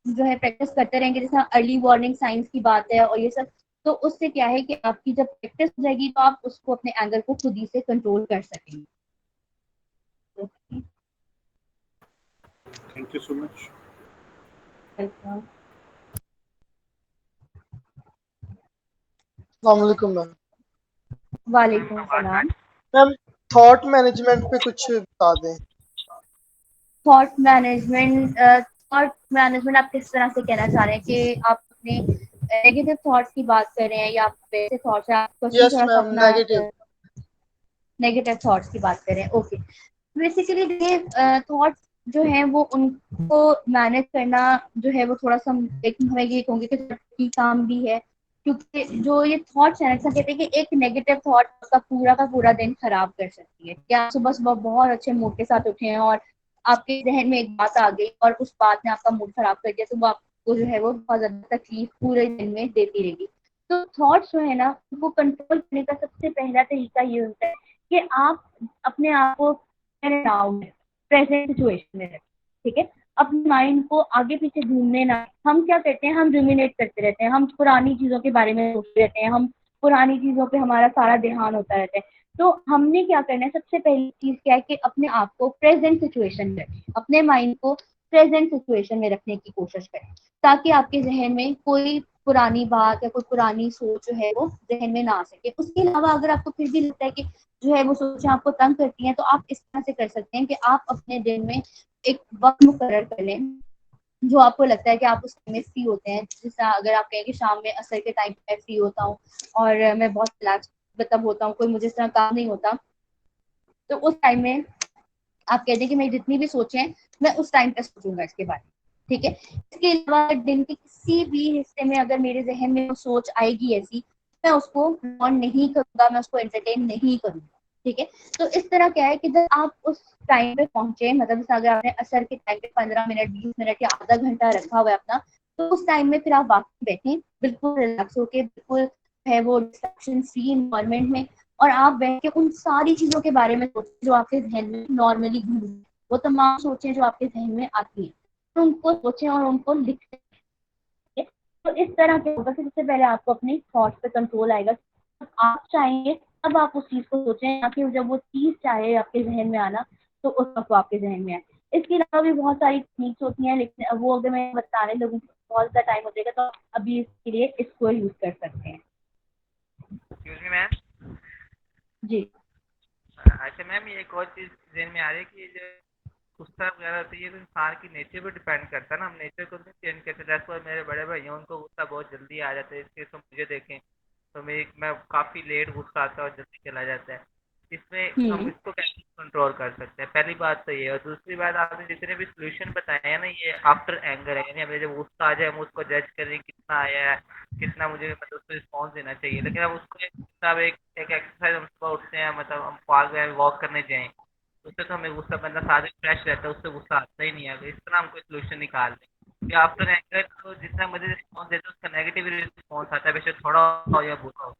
जो है प्रैक्टिस करते रहेंगे, जैसे अर्ली वार्निंग साइंस की बात है और ये सब, तो उससे क्या है कि आपकी जब प्रैक्टिस हो जाएगी तो आप उसको अपने एंगर को खुद ही से कंट्रोल कर सकेंगे। Thank you so much. वालेकुम मैम। वालेकुम सलाम। मैम, थॉट मैनेजमेंट पे कुछ बता दें। थॉट मैनेजमेंट आप किस तरह से कहना चाह रहे हैं कि आप अपने नेगेटिव थॉट्स की बात कर रहे हैं या आप वैसे थॉट्स, आप क्वेश्चन यस थोड़ा सा मैम, अपना नेगेटिव। नेगेटिव थॉट्स की बात करें। ओके, बेसिकली देखिए, थॉट्स जो है वो उनको मैनेज करना जो है वो थोड़ा सा, एक हमें ये कहूँगी कि की काम भी है, क्योंकि जो ये थॉट्स है, ऐसा कहते हैं कि एक नेगेटिव थॉट का पूरा दिन खराब कर सकती है। कि आप सुबह सुबह बहुत अच्छे मूड के साथ उठे हैं और आपके जहन में एक बात आ गई और उस बात ने आपका मूड खराब कर दिया, तो वो आपको जो है वो बहुत ज्यादा तकलीफ पूरे दिन में देती रहेगी। तो थॉट्स जो है ना, वो कंट्रोल करने का सबसे पहला तरीका ये होता है कि आप अपने आप को नाउ में, प्रेजेंट सिचुएशन में रखें। ठीक है, अपने माइंड को आगे पीछे घूमने ना, हम क्या करते हैं, हम रुमिनेट करते रहते हैं, हम पुरानी चीजों के बारे में सोचते रहते हैं, हम पुरानी चीजों पे हमारा सारा ध्यान होता रहता है। तो हमने क्या करना है, सबसे पहली चीज क्या है कि अपने आप को प्रेजेंट सिचुएशन में रखें, अपने माइंड को प्रेजेंट सिचुएशन में रखने की कोशिश करें, ताकि आपके जहन में कोई पुरानी बात या कोई पुरानी सोच जो है वो जहन में ना आ सके। उसके अलावा अगर आपको फिर भी लगता है कि जो है वो सोचें आपको तंग करती हैं, तो आप इस तरह से कर सकते हैं कि आप अपने दिन में एक वक्त मुकर्रर कर लें जो आपको लगता है कि आप उस टाइम में फ्री होते हैं। जैसा अगर आप कहें कि शाम में असर के टाइम पे फ्री होता हूँ और मैं बहुत रिलैक्स मतलब होता हूँ, कोई मुझे इस तरह काम नहीं होता, तो उस टाइम में आप कहते हैं कि मैं जितनी भी सोचें मैं उस टाइम पे सोचूंगा इसके बारे में। ठीक है, इसके अलावा दिन के किसी भी हिस्से में अगर मेरे जहन में वो सोच आएगी ऐसी, मैं उसको ऑन नहीं करूंगा, मैं उसको एंटरटेन नहीं करूंगा। ठीक है, तो इस तरह क्या है कि जब आप उस टाइम पे पहुंचे, मतलब जैसे अगर आपने असर के टाइम पे 15 मिनट 20 मिनट या आधा घंटा रखा हुआ है अपना, तो उस टाइम में फिर आप वाकई बैठें बिल्कुल रिलैक्स होके, बिल्कुल है वो डिस्ट्रैक्शन फ्री इन्वायरमेंट में, और आप बैठ के उन सारी चीजों के बारे में सोचें जो आपके जहन में नॉर्मली घूमती हैं। वो तमाम सोचें जो आपके जहन में आती हैं, तो उनको सोचें और उनको लिखें। तो इस तरह क्या होगा कि सबसे पहले आपको अपने थॉट्स पे कंट्रोल आएगा। जब आप चाहेंगे तब आप उस चीज को सोचें, या फिर जब वो चीज चाहे आपके जहन में आना तो उस वक्त वो आपके जहन में आए। इसके अलावा भी बहुत सारी टेक्निक्स होती हैं, लेकिन अब वो अगर मैं बताने लगूँ तो बहुत ज़्यादा टाइम हो जाएगा, तो आप अभी इसके लिए इसको यूज कर सकते हैं। Excuse me ma'am. जी। अच्छा मैम, ये एक और चीज ध्यान में आ रही है कि ये जो गुस्सा वगैरह होती है ये तो इंसान की नेचर पे डिपेंड करता है ना, हम नेचर को नहीं चेंज कर सकते। जैसे मेरे बड़े भाई हैं, उनको गुस्सा बहुत जल्दी आ जाता है, इसके तो मुझे देखें तो मैं काफी लेट गुस्सा आता है और जल्दी चला जाता है। इसमें हम हम्म। इसको कैसे कंट्रोल कर सकते हैं, पहली बात तो ये। और दूसरी बात, आपने जितने भी सोल्यूशन बताए हैं ना, ये आफ्टर एंगर है, यानी हमें जब गुस्सा आ जाए हम उसको जज करें कितना आया है, कितना मुझे मतलब उसको रिस्पॉन्स देना चाहिए। लेकिन अब उसको एक एक एक्सरसाइज, हम सुबह उठते हैं, मतलब हम पार्क में वॉक करने जाएं, उससे तो हमें गुस्सा बंदा साथ फ्रेश रहता है, उससे गुस्सा आता ही नहीं है। इस तरह हम कोई सोल्यूशन निकाल दें कि आफ्टर एंगर तो जितना मुझे रिस्पॉन्स देते हैं उसका नेगेटिव रिस्पॉन्स आता है, बेशक थोड़ा हो या बुरा हो।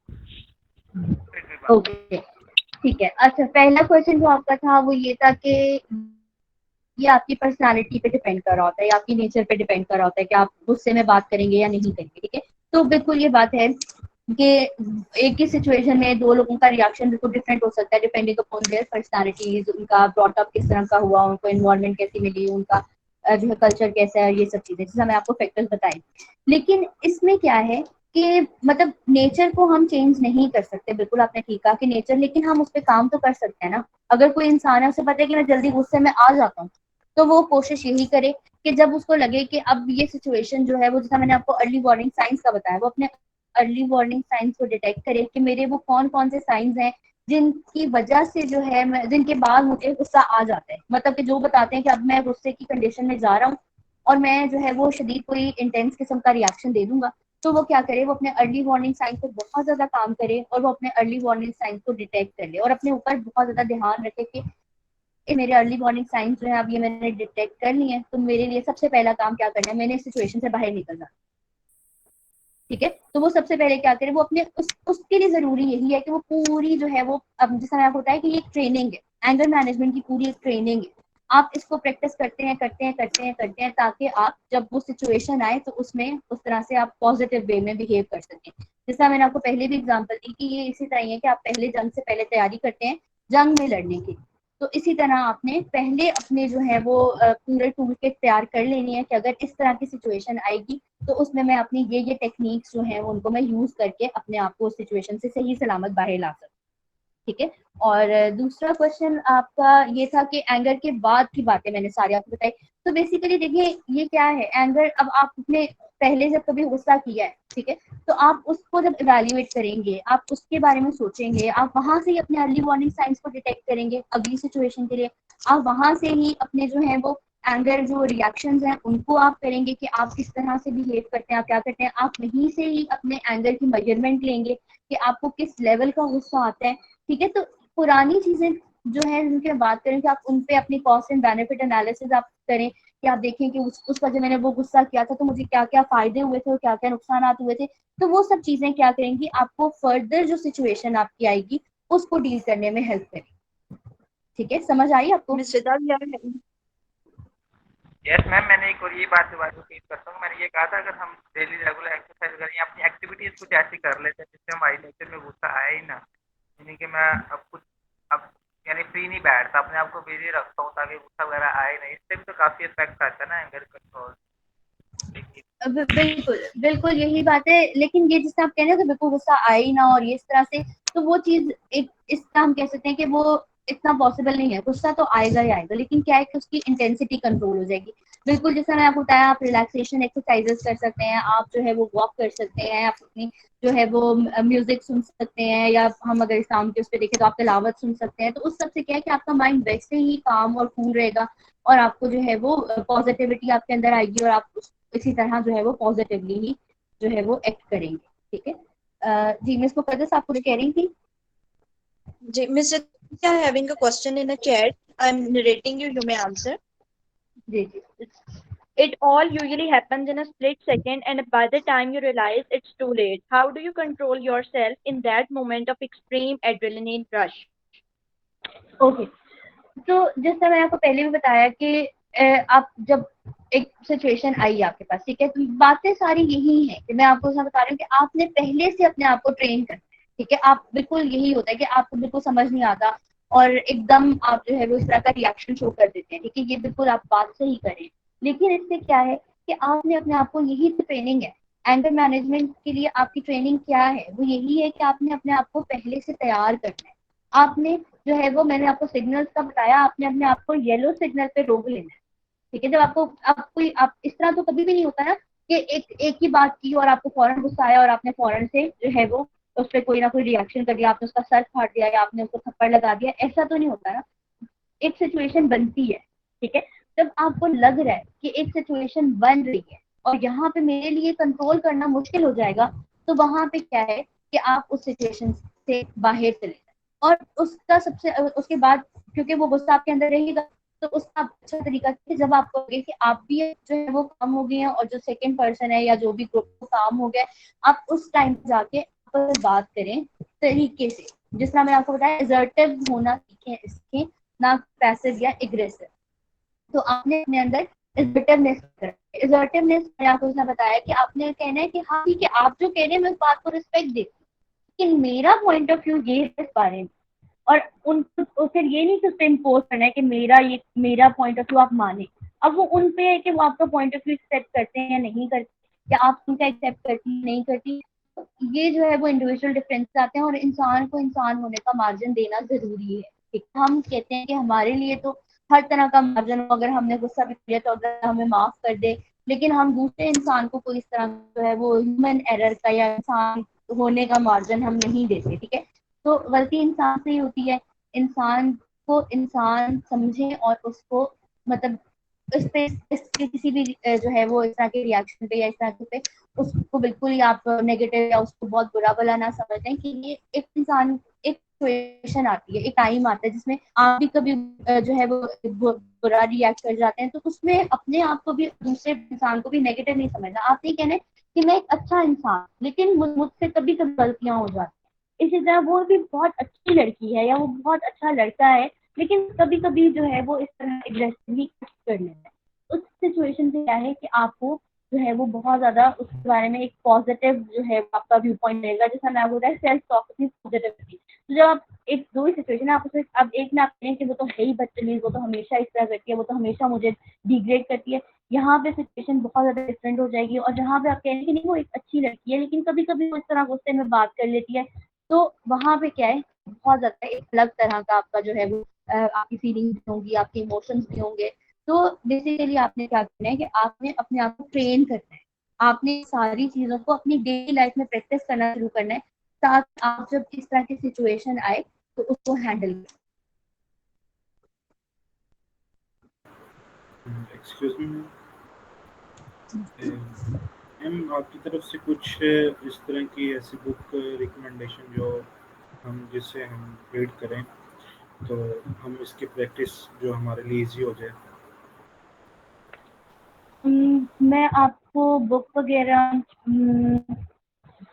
ओके, ठीक है। अच्छा, पहला क्वेश्चन जो आपका था वो ये था कि ये आपकी पर्सनालिटी पे डिपेंड कर रहा होता है या आपकी नेचर पे डिपेंड कर रहा होता है कि आप गुस्से में बात करेंगे या नहीं करेंगे, ठीक है। तो बिल्कुल ये बात है कि एक ही सिचुएशन में दो लोगों का रिएक्शन बिल्कुल डिफरेंट हो सकता है डिपेंडिंग अपॉन देयर पर्सनालिटीज, उनका ब्रॉटअप किस तरह का हुआ, उनको एनवायरनमेंट कैसी मिली, उनका जो है कल्चर कैसा है, ये सब चीजें जैसे मैं आपको फैक्टर्स बताए। लेकिन इसमें क्या है कि मतलब नेचर को हम चेंज नहीं कर सकते, बिल्कुल आपने ठीक कहा कि नेचर, लेकिन हम उस पर काम तो कर सकते हैं ना। अगर कोई इंसान है उसे पता है कि मैं जल्दी गुस्से में आ जाता हूँ, तो वो कोशिश यही करे कि जब उसको लगे कि अब ये सिचुएशन जो है वो, जैसा मैंने आपको अर्ली वार्निंग साइंस का बताया, वो अपने अर्ली वार्निंग साइंस को डिटेक्ट करे कि मेरे वो कौन कौन से साइंस हैं जिनकी वजह से जो है मैं, जिनके बाद मुझे गुस्सा आ जाता है, मतलब कि जो बताते हैं कि अब मैं गुस्से की कंडीशन में जा रहा हूँ और मैं जो है वो शदीद कोई इंटेंस किस्म का रिएक्शन दे दूंगा। तो वो क्या करे, वो अपने अर्ली वार्निंग साइंस पे बहुत ज्यादा काम करे और वो अपने अर्ली वार्निंग साइंस को डिटेक्ट कर ले और अपने ऊपर बहुत ज्यादा ध्यान रखे कि मेरे अर्ली वार्निंग साइंस जो है अब ये मैंने डिटेक्ट कर लिए हैं, तो मेरे लिए सबसे पहला काम क्या करना है, मैंने इस सिचुएशन से बाहर निकलना, ठीक है। तो वो सबसे पहले क्या करे, वो अपने उसके लिए जरूरी यही है कि वो पूरी जो है वो, अब जैसा मैं आपको बताया कि ये एक ट्रेनिंग है, एंगर मैनेजमेंट की पूरी एक ट्रेनिंग है। आप इसको प्रैक्टिस करते हैं करते हैं करते हैं करते हैं ताकि आप जब वो सिचुएशन आए तो उसमें उस तरह से आप पॉजिटिव वे में बिहेव कर सकें। जैसा मैंने आपको पहले भी एग्जांपल दी कि ये इसी तरह ही है कि आप पहले जंग से पहले तैयारी करते हैं जंग में लड़ने की, तो इसी तरह आपने पहले अपने जो है वो पूरे टूल किट तैयार कर लेनी है कि अगर इस तरह की सिचुएशन आएगी तो उसमें मैं अपनी ये टेक्निक्स जो है उनको मैं यूज करके अपने आप को उस सिचुएशन से सही सलामत बाहर ला सकूं, ठीक है। और दूसरा क्वेश्चन आपका ये था कि एंगर के बाद की बातें मैंने सारी आपको बताई। तो बेसिकली देखिए ये क्या है, एंगर, अब आपने पहले जब कभी गुस्सा किया है, ठीक है, तो आप उसको जब इवेल्युएट करेंगे, आप उसके बारे में सोचेंगे, आप वहां से ही अपने अर्ली वार्निंग साइंस को डिटेक्ट करेंगे अगली सिचुएशन के लिए, आप वहां से ही अपने जो है वो एंगर जो रिएक्शंस हैं उनको आप करेंगे कि आप किस तरह से बिहेव करते हैं, आप क्या करते हैं, आप वहीं से ही अपने एंगर की मेजरमेंट लेंगे कि आपको किस लेवल का गुस्सा आता है, ठीक है। तो पुरानी चीजें जो है जिनकी मैं बात करें कि आप उन पे अपनी कॉस्ट एंड बेनिफिट एनालिसिस आप करें कि आप देखें कि उस वजह मैंने वो गुस्सा किया था तो मुझे क्या क्या फायदे हुए थे और क्या क्या नुकसान हुए थे, तो वो सब चीजें क्या करेंगी, आपको फर्दर जो सिचुएशन आपकी आएगी उसको डील करने में हेल्प करेगी, ठीक है। समझ आई आपको? Miss Shweta, we are yes ma'am, मैंने एक और ये बात दोबारा रिपीट करता हूँ, मैंने ये कहा था अगर हम डेली रेगुलर एक्सरसाइज करें या अपनी एक्टिविटीज कुछ ऐसी कर लेते हैं जिससे हमारी नेचर में गुस्सा आया ही ना, यानी कि मैं अब कुछ अब यानी फ्री नहीं बैठता, अपने आप को बिजी रखता हूँ ताकि गुस्सा वगैरह आए नहीं, इससे भी तो काफी इफेक्ट आता है ना एंगर कंट्रोल। बिल्कुल बिल्कुल यही बात है, लेकिन ये जिससे आप कह रहे हैं कि बिल्कुल गुस्सा आए ही ना और ये इस तरह से, तो वो चीज एक इस तरह हम कह सकते हैं कि वो इतना पॉसिबल नहीं है, गुस्सा तो आएगा ही आएगा, लेकिन क्या है कि उसकी इंटेंसिटी कंट्रोल हो जाएगी। बिल्कुल जैसा मैं आपको बताया, आप रिलैक्सेशन एक्सरसाइजेस कर सकते हैं, आप जो है वो वॉक कर सकते हैं, आप अपनी जो है वो म्यूजिक सुन सकते हैं, या हम अगर इस्लाम के उस पर देखें तो आप तिलावत सुन सकते हैं, तो उस सबसे क्या है कि आपका माइंड वैसे ही काम और कूल रहेगा और आपको जो है वो पॉजिटिविटी आपके अंदर आएगी और आप इसी तरह जो है वो पॉजिटिवली ही जो है वो एक्ट करेंगे, ठीक है। जी मिस मुकद्दस, आप कुछ कह रही थी? Miss Shweta having a question in the chat. I'm narrating you. You may answer. जी जी। It all usually happens in a split second, and by the time you realize it's too late. How do you control yourself in that moment of extreme adrenaline rush? Okay, तो जैसा मैंने आपको पहले भी बताया कि आप जब एक सिचुएशन आई आपके पास, ठीक है, तो बातें सारी यही हैं कि मैं आपको बता रही हूँ कि आपने पहले से अपने आप को ट्रेन करना है, ठीक है। आप बिल्कुल यही होता है कि आपको बिल्कुल समझ नहीं आता और एकदम आप जो है वो इस तरह का रिएक्शन शो कर देते हैं, ठीक है, ये बिल्कुल आप बात से ही करें। लेकिन इससे क्या है कि आपने अपने आप को, यही तो ट्रेनिंग है एंगर मैनेजमेंट के लिए, आपकी ट्रेनिंग क्या है, वो यही है कि आपने अपने आप को पहले से तैयार करना है। आपने जो है वो, मैंने आपको सिग्नल्स का बताया, आपने अपने आप को येलो सिग्नल पे रोक लेना है, ठीक है। जब आप इस तरह तो कभी भी नहीं होता ना कि एक ही बात की और आपको फौरन गुस्सा आया और आपने फौरन से जो है वो उस पर कोई ना कोई रिएक्शन कर दिया, आपने उसका सर फाड़ दिया या आपने उसको थप्पड़ लगा दिया, ऐसा तो नहीं होता ना। एक सिचुएशन बनती है, ठीक है, जब आपको लग रहा है कि एक सिचुएशन बन रही है और यहाँ पे मेरे लिए कंट्रोल करना मुश्किल हो जाएगा, तो वहां पे क्या है कि आप उस सिचुएशन से बाहर चले जाए और उसका उसके बाद क्योंकि वो गुस्सा आपके अंदर रहेगा, तो उसका अच्छा तरीका कि जब आपको लगे कि आप भी जो है वो काम हो गए हैं और जो सेकंड पर्सन है या जो भी ग्रुप को काम हो गया, आप उस टाइम पे जाके आपस बात करें तरीके से। जिस तरह मैंने आपको बताया, असर्टिव होना सीखें इसके, ना पैसिव या एग्रेसिव। तो आपने अपने अंदर असर्टिवनेस मैंने आपको इसमें बताया कि आपने कहना है कि हाँ ठीक है, आप जो कह रहे हैं मैं उस बात को रिस्पेक्ट देती हूँ, लेकिन मेरा पॉइंट ऑफ व्यू ये है इस बारे में। और उनको फिर ये नहीं कि उस पर इम्पोज करना है कि मेरा पॉइंट ऑफ व्यू आप माने। अब वो उन पे है कि वो आपका पॉइंट ऑफ व्यू एक्सेप्ट करते हैं या नहीं करते, या आप उनका एक्सेप्ट करती नहीं करती। तो ये जो है वो इंडिविजुअल डिफरेंस आते हैं, और इंसान को इंसान होने का मार्जिन देना जरूरी है। ठीक, हम कहते हैं कि हमारे लिए तो हर तरह का मार्जिन हो, अगर हमने गुस्सा भी किया तो अगर हमें माफ कर दे, लेकिन हम दूसरे इंसान को कोई इस तरह जो है वो ह्यूमन एरर का या इंसान होने का मार्जिन हम नहीं देते। ठीक है, तो गलती इंसान से ही होती है। इंसान को इंसान समझे और उसको मतलब इस पे इसके किसी भी जो है वो इस तरह के रिएक्शन पे या इस तरह के पे उसको बिल्कुल ही आप नेगेटिव या उसको बहुत बुरा भला ना समझें कि ये एक इंसान, एक सिचुएशन आती है, एक टाइम आता है जिसमें आप भी कभी जो है वो बुरा रिएक्ट कर जाते हैं। तो उसमें अपने आप को भी दूसरे इंसान को भी नेगेटिव नहीं समझना। आप ये कहना है कि मैं एक अच्छा इंसान, लेकिन मुझसे कभी कभी गलतियां हो जाती। इसी तरह वो भी बहुत अच्छी लड़की है या वो बहुत अच्छा लड़का है, लेकिन कभी कभी जो है वो इस तरह एग्रेसिवली कर लेता है। उस सिचुएशन से क्या है कि आपको जो है वो बहुत ज्यादा उसके बारे में एक पॉजिटिव जो है आपका व्यू पॉइंट रहेगा, जैसा मैं बोल रहा है सेल्फ टॉक की पॉजिटिविटी। तो जब आप एक दो ही सिचुएशन है, आप उसमें अब एक में आप कहें कि वो तो है ही बदतमीज, वो तो हमेशा इस तरह करती है, वो तो हमेशा मुझे डिग्रेड करती है, यहाँ पे सिचुएशन बहुत ज्यादा डिफरेंट हो जाएगी। और जहाँ पे आप कह रहे हैं कि नहीं वो एक अच्छी लड़की है, लेकिन कभी कभी वो इस तरह गुस्से में बात कर लेती है, तो वहां पे क्या है, बहुत ज्यादा एक अलग तरह का आपका जो है वो आपकी फीलिंग्स भी होंगी, आपके इमोशंस भी होंगे। तो बेसिकली आपने क्या करना है कि आपने अपने आप को ट्रेन करना है, आपने सारी चीजों को अपनी डेली लाइफ में प्रैक्टिस करना शुरू करना है, ताकि आप जब इस तरह की सिचुएशन आए तो उसको हैंडल करें। एक्सक्यूज मी मैम, आपकी तरफ से कुछ इस तरह की ऐसी बुक रिकमेंडेशन जो जिससे हम रीड करें तो हम इसकी प्रैक्टिस जो हमारे लिए इजी हो जाए? मैं आपको बुक वगैरह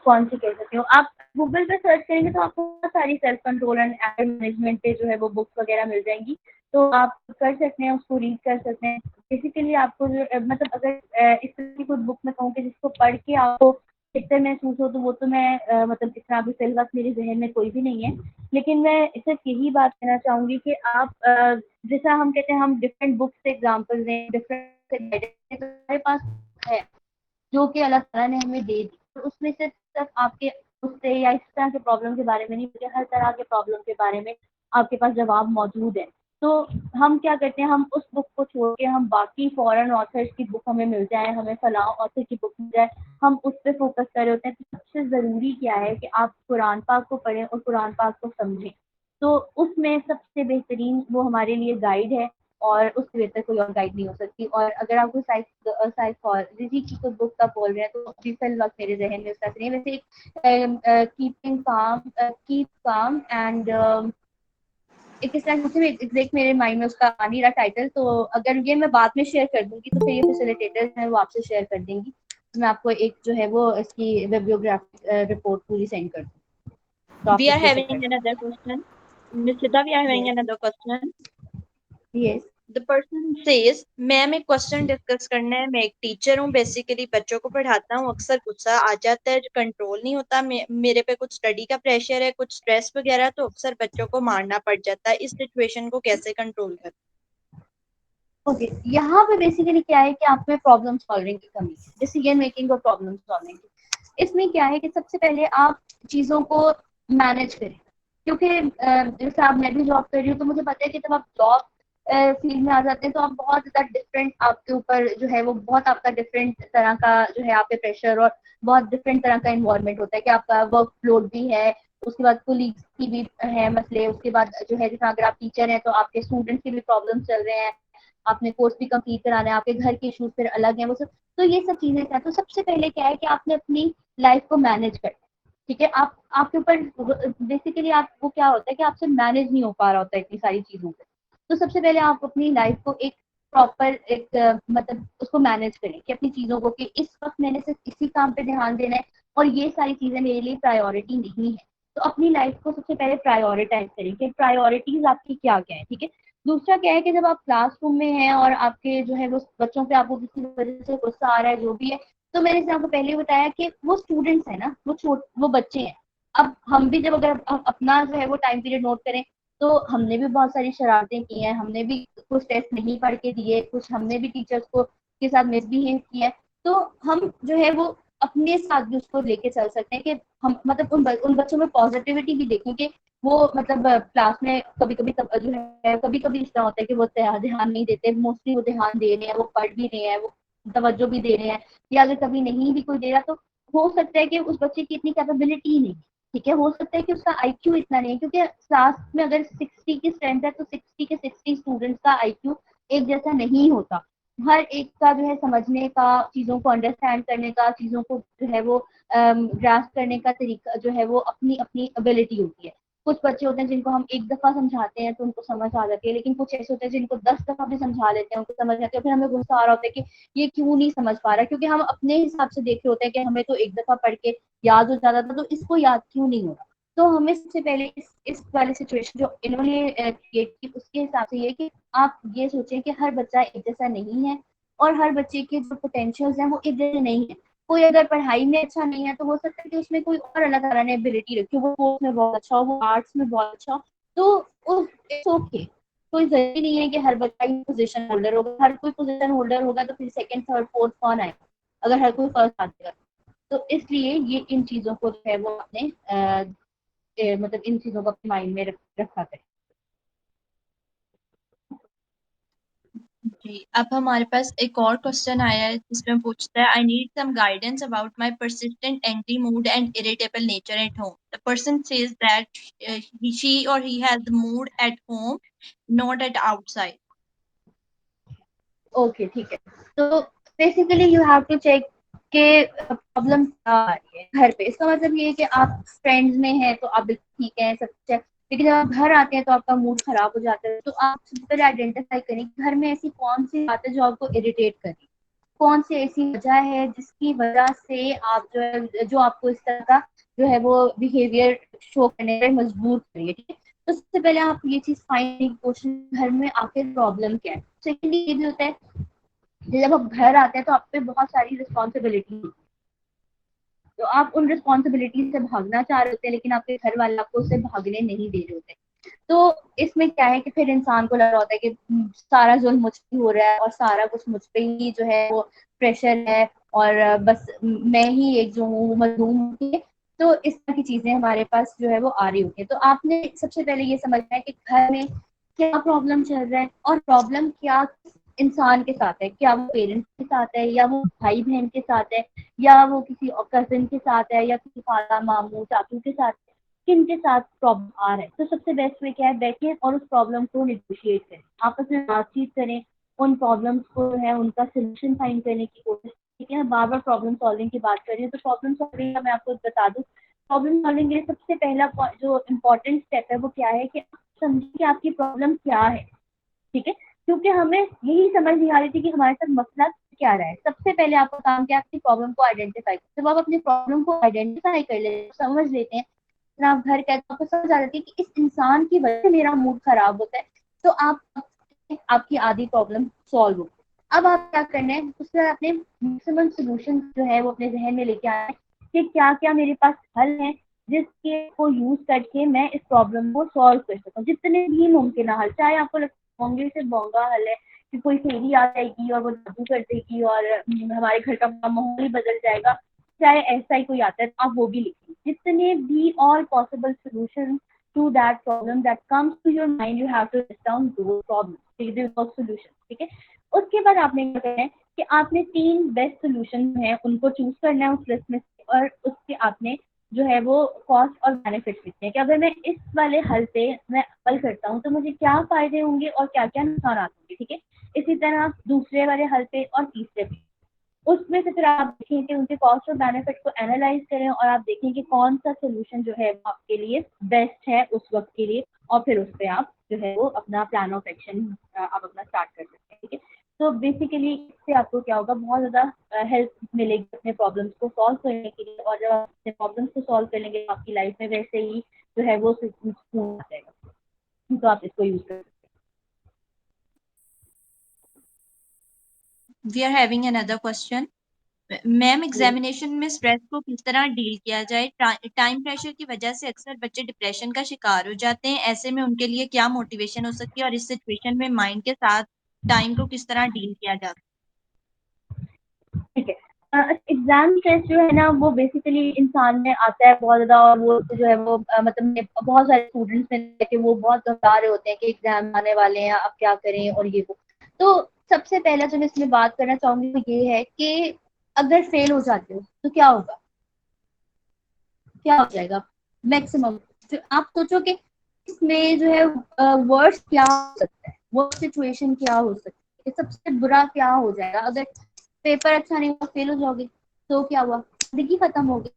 कौन सी कह सकती हूँ, आप गूगल पे सर्च करेंगे तो आपको बहुत सारी self control and anger management पे जो है वो बुक्स वगैरह मिल जाएंगी, तो आप कर सकते हैं, उसको रीड कर सकते हैं। बेसिकली आपको जो मतलब अगर इस तरह की कोई बुक मैं कहूँ कि जिसको पढ़ के आपको बेहतर महसूस हो, तो वो तो मैं मतलब इस तरह अभी फिलहाल मेरे जहन में कोई भी नहीं है। लेकिन मैं सिर्फ यही बात कहना चाहूँगी कि आप जैसा हम कहते हैं हम डिफरेंट बुक्स से एग्जाम्पल दें, डिफरेंट हमारे पास है जो कि अल्लाह ताला ने हमें दे दी, तो उसमें से सिर्फ आपके उससे या इस तरह के प्रॉब्लम के बारे में नहीं, बल्कि हर तरह के प्रॉब्लम के बारे में आपके पास जवाब मौजूद है। तो हम क्या करते हैं, हम उस बुक को छोड़ के हम बाकी फॉरेन ऑथर्स की बुक हमें मिल जाए, हमें फलां ऑथर की बुक मिल जाए, हम उस पर फोकस कर रहे होते हैं। तो सबसे ज़रूरी क्या है कि आप कुरान पाक को पढ़ें और कुरान पाक को समझें। तो उसमें सबसे बेहतरीन वो हमारे लिए गाइड है, और उससे बेहतर कोई और गाइड नहीं हो सकती। और अगर आप कोई साइकोलॉजी की कोई बुक का बोल रहे हैं, तो अभी फिलहाल मेरे जहन में उसका नहीं, वैसे एक कीप काम एंड एक इस तरह से एग्जैक्ट मेरे माइंड में उसका आ नहीं रहा टाइटल, तो अगर ये मैं बाद में शेयर कर दूंगी तो फिर ये फैसिलिटेटर है वो आपसे शेयर कर देंगी, तो मैं आपको एक जो है वो इसकी बिब्लियोग्राफिक रिपोर्ट पूरी सेंड कर दूँ, तो आप We are उसको having चेक कर another question. Miss Sita, we are having सकते another question. हैं। Yes, The person says, ma'am एक क्वेश्चन डिस्कस करना है। मैं एक टीचर हूँ, बेसिकली बच्चों को पढ़ाता हूँ। अक्सर गुस्सा आ जाता है, कंट्रोल नहीं होता। मेरे पे कुछ स्टडी का प्रेशर है, कुछ स्ट्रेस वगैरह, तो अक्सर बच्चों को मारना पड़ जाता है। इस सिचुएशन को कैसे कंट्रोल करें? ओके, यहाँ पे बेसिकली क्या है कि आप में प्रॉब्लम सॉल्विंग की कमी है, डिसीजन मेकिंग और प्रॉब्लम सॉल्विंग की। इसमें क्या है कि सबसे पहले आप चीज़ों को मैनेज करें, क्योंकि जैसे आप, मैं भी जॉब कर रही हूँ, तो मुझे पता है कि जब आप जॉब फील्ड में आ जाते हैं तो आप बहुत ज़्यादा डिफरेंट, आपके ऊपर जो है वो बहुत आपका डिफरेंट तरह का जो है आप पे प्रेशर और बहुत डिफरेंट तरह का इन्वायरमेंट होता है कि आपका वर्क लोड भी है, उसके बाद कोलीग्स की भी है मसले, उसके बाद जो है जैसे अगर आप टीचर हैं तो आपके स्टूडेंट्स की भी प्रॉब्लम चल रहे हैं, आपने कोर्स भी कंप्लीट कराना है, आपके घर के इश्यूज फिर अलग हैं वो सब। तो ये सब चीजें क्या है, तो सबसे पहले क्या है कि आपने अपनी लाइफ को मैनेज करना है। ठीक है, आप आपके ऊपर बेसिकली आपको क्या होता है कि आपसे मैनेज नहीं हो पा रहा होता है इतनी सारी चीजों को। तो सबसे पहले आप अपनी लाइफ को एक प्रॉपर एक मतलब उसको मैनेज करें कि अपनी चीजों को, कि इस वक्त मैंने सिर्फ इसी काम पे ध्यान देना है और ये सारी चीजें मेरे लिए प्रायोरिटी नहीं है। तो अपनी लाइफ को सबसे पहले प्रायोरिटाइज करें कि प्रायोरिटीज आपकी क्या क्या है। ठीक है, दूसरा क्या है कि जब आप क्लासरूम में हैं और आपके जो है वो बच्चों पे आपको किसी वजह से गुस्सा आ रहा है जो भी है, तो मैंने जैसे आपको पहले ही बताया कि वो स्टूडेंट्स है ना, वो बच्चे हैं। अब हम भी जब अगर अपना जो है वो टाइम पीरियड नोट करें, तो हमने भी बहुत सारी शरारतें की हैं, हमने भी कुछ टेस्ट नहीं पढ़ के दिए, कुछ हमने भी टीचर्स को के साथ मिसबिहेव किया है। तो हम जो है वो अपने साथ भी उसको लेके चल सकते हैं कि हम मतलब उन बच्चों में पॉजिटिविटी भी देखें कि वो मतलब क्लास में कभी कभी जो है कभी कभी इस तरह होता है कि वो ध्यान नहीं देते, मोस्टली वो ध्यान दे रहे हैं, वो पढ़ भी रहे हैं, वो तवज्जो भी दे रहे हैं। या अगर कभी नहीं भी कोई दे रहा, तो हो सकता है कि उस बच्चे की इतनी कैपेबिलिटी नहीं है। ठीक है, हो सकता है कि उसका आईक्यू इतना नहीं है, क्योंकि क्लास में अगर 60 की स्ट्रेंथ है तो 60 के 60 स्टूडेंट्स का आईक्यू एक जैसा नहीं होता। हर एक का जो है समझने का, चीजों को अंडरस्टैंड करने का, चीजों को जो है वो ग्रास्प करने का तरीका जो है वो अपनी अपनी एबिलिटी होती है। कुछ बच्चे होते हैं जिनको हम एक दफा समझाते हैं तो उनको समझ आ जाती है, लेकिन कुछ ऐसे होते हैं जिनको 10 दफा भी समझा लेते हैं उनको समझ आती है, फिर हमें गुस्सा आ रहा होता है कि ये क्यों नहीं समझ पा रहा, क्योंकि हम अपने हिसाब से देख रहे होते हैं कि हमें तो एक दफा पढ़ के याद हो जाता था, तो इसको याद क्यों नहीं हो रहा। तो हमें सबसे पहले इस वाली सिचुएशन जो इन्होंने क्रिएट की उसके हिसाब से ये कि आप ये सोचें कि हर बच्चा एक जैसा नहीं है और हर बच्चे के जो पोटेंशियल्स हैं वो एक जैसे नहीं है। कोई अगर पढ़ाई में अच्छा नहीं है तो हो सकता है कि उसमें कोई और अल्लाह ताला ने एबिलिटी रखी हो, वो स्पोर्ट्स में बहुत अच्छा हो, वो आर्ट्स में बहुत अच्छा हो, तो इट्स ओके। कोई जरूरी नहीं है कि हर बच्चा ही पोजीशन होल्डर होगा। हर कोई पोजीशन होल्डर होगा तो फिर सेकंड थर्ड फोर्थ कौन आएगा अगर हर कोई फर्स्ट आ जाएगा। तो इसलिए ये इन चीजों को जो है वो अपने मतलब इन चीजों को अपने माइंड में रखा करें। जी, अब हमारे पास एक और क्वेश्चन आया है जिसमें पूछता है, I need some guidance about my persistent angry mood and irritable nature at home. The person says that she or he has the mood at home, not at outside. Okay ठीक है, तो basically you have to check के problem क्या आ रही है घर पे। इसका मतलब ये है कि आप फ्रेंड्स में हैं तो आप बिल्कुल ठीक है, सब कुछ है, लेकिन जब आप घर आते हैं तो आपका मूड खराब हो जाता है। तो आप सबसे पहले आइडेंटिफाई करें कि घर में ऐसी कौन सी बात है जो आपको इरिटेट कर रही है, कौन सी ऐसी वजह है जिसकी वजह से आप जो है जो आपको इस तरह का जो है वो बिहेवियर शो करने पर मजबूर करिए। ठीक है, तो सबसे पहले आप ये चीज फाइंड करने की कोशिश, घर में आखिर प्रॉब्लम क्या है। सेकेंडली ये भी होता है कि जब आप घर आते हैं तो आप पे बहुत सारी रिस्पॉन्सिबिलिटी होती है, तो आप उन रिस्पॉन्सिबिलिटी से भागना चाह रहे होते हैं, लेकिन आपके घर वाले आपको उससे भागने नहीं दे रहे होते। तो इसमें क्या है कि फिर इंसान को लग रहा होता है कि सारा जुल्म मुझ पे हो रहा है और सारा कुछ मुझ पे ही जो है वो प्रेशर है, और बस मैं ही एक जो हूँ मजलूम हूँ। तो इस तरह की चीजें हमारे पास जो है वो आ रही होती है। तो आपने सबसे पहले ये समझना है कि घर में क्या प्रॉब्लम चल रहा है और प्रॉब्लम क्या इंसान के साथ है। क्या वो पेरेंट्स के साथ है, या वो भाई बहन के साथ है, या वो किसी कजिन के साथ है, या किसी खाला मामू चाचू के साथ है, किन के साथ प्रॉब्लम आ रहा है। तो सबसे बेस्ट वे क्या है, बैठिए और उस प्रॉब्लम को निगोशिएट करें, आपस में बातचीत करें, उन प्रॉब्लम्स को है उनका सोल्यूशन फाइंड करने की कोशिश। ठीक है, बार बार प्रॉब्लम सॉल्विंग की बात करिए। तो प्रॉब्लम सॉल्विंग का मैं आपको बता दूं, प्रॉब्लम सॉल्विंग के लिए सबसे पहला जो इम्पोर्टेंट स्टेप है वो क्या है कि आप समझिए कि आपकी प्रॉब्लम क्या है। ठीक है, क्योंकि हमें यही समझ नहीं आ रही थी कि हमारे साथ मसला क्या रहा है। सबसे पहले आपका काम क्या है, अपनी प्रॉब्लम को आइडेंटिफाई। जब आप अपनी प्रॉब्लम को आइडेंटिफाई कर लेते हैं, समझ लेते हैं, आप घर कहते आपको समझ आ जाती है कि इस इंसान की वजह से मेरा मूड खराब होता है, तो आप आपकी आधी प्रॉब्लम सॉल्व हो। अब आप क्या करना है, उससे अपने मैक्सिमम सोल्यूशन जो है वो अपने जहन में लेके आना है कि क्या क्या मेरे पास हल है जिसके को यूज करके मैं इस प्रॉब्लम को सॉल्व कर सकूं। जितने भी मुमकिन हल, चाहे आपको बोंगे से बोंगा हल है कि कोई फेरी आ जाएगी और वो जादू कर देगी और हमारे घर का माहौल ही बदल जाएगा, चाहे ऐसा ही कोई आता है तो आप वो भी लिखिए। जितने भी all possible solution to that problem that comes to your mind, you have to list down those problems, those solution. ठीक है, उसके बाद आपने क्या करना है कि आपने 3 बेस्ट सॉल्यूशन है उनको चूज करना है उस लिस्ट में से, और उसके आपने जो है वो कॉस्ट और बेनिफिट लिखते हैं कि अगर मैं इस वाले हल पे मैं अमल करता हूँ तो मुझे क्या फायदे होंगे और क्या क्या नुकसान होंगे। ठीक है, इसी तरह दूसरे वाले हल पे और तीसरे पे। उसमें से फिर आप देखें कि उनके कॉस्ट और बेनिफिट को एनालाइज करें और आप देखें कि कौन सा सोल्यूशन जो है वो आपके लिए बेस्ट है उस वक्त के लिए, और फिर उस पर आप जो है वो अपना प्लान ऑफ एक्शन आप अपना स्टार्ट कर सकते हैं। ठीक है, तो बेसिकली इससे आपको क्या होगा, बहुत ज़्यादा हेल्प मिलेगी अपने प्रॉब्लम्स को सॉल्व करने के लिए, और जब आप अपने प्रॉब्लम्स को सॉल्व करेंगे तो आपकी लाइफ में वैसे ही जो है वो सुकून आ जाएगा। तो आप इसको यूज़ कर सकते हैं। We are having another question. Ma'am, examination में स्ट्रेस को किस तरह डील किया जाए? टाइम प्रेशर की वजह से अक्सर बच्चे डिप्रेशन का शिकार हो जाते हैं, ऐसे में उनके लिए क्या मोटिवेशन हो सकती है और इस सिचुएशन में माइंड के साथ टाइम को किस तरह डील किया जा सकता ठीक है, एग्जाम स्ट्रेस जो है ना वो बेसिकली इंसान में आता है बहुत ज़्यादा, और वो जो है वो बहुत सारे स्टूडेंट्स में कि वो बहुत घबरा रहे होते हैं कि एग्जाम आने वाले हैं, अब क्या करें और ये वो। तो सबसे पहला जो मैं इसमें बात करना चाहूंगी वो ये है कि अगर फेल हो जाते हो तो क्या होगा, क्या हो जाएगा मैक्सिमम। तो आप सोचो कि इसमें जो है वर्स्ट क्या हो सकता है, वर्स्ट सिचुएशन क्या हो सकती है, सबसे बुरा क्या हो जाएगा। अगर पेपर अच्छा नहीं हुआ, फेल हो जाओगे, तो क्या हुआ, जिंदगी खत्म हो गई।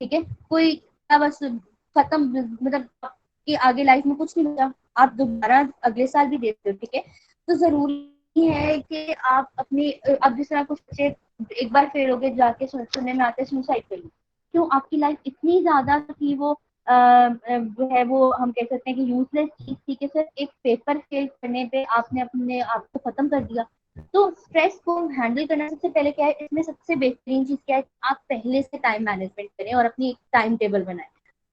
ठीक है, कोई क्या बस खत्म, मतलब आपकी आगे लाइफ में कुछ नहीं बचा, आप दोबारा अगले साल भी देते हो। ठीक है, तो जरूरी है कि आप अपनी, अब जिस तरह कुछ बच्चे एक बार फेल हो गए, जाके सुनने में आते हैं सुसाइड कर ली। क्यों, आपकी लाइफ इतनी ज्यादा थी वो जो है वो हम कह सकते हैं कि यूजलेस चीज थी कि सिर्फ एक पेपर फेल करने पे आपने अपने आप को खत्म कर दिया। तो स्ट्रेस को हैंडल करना सबसे पहले क्या है, इसमें सबसे बेहतरीन चीज क्या है, आप पहले से टाइम मैनेजमेंट करें और अपनी एक टाइम टेबल बनाएं,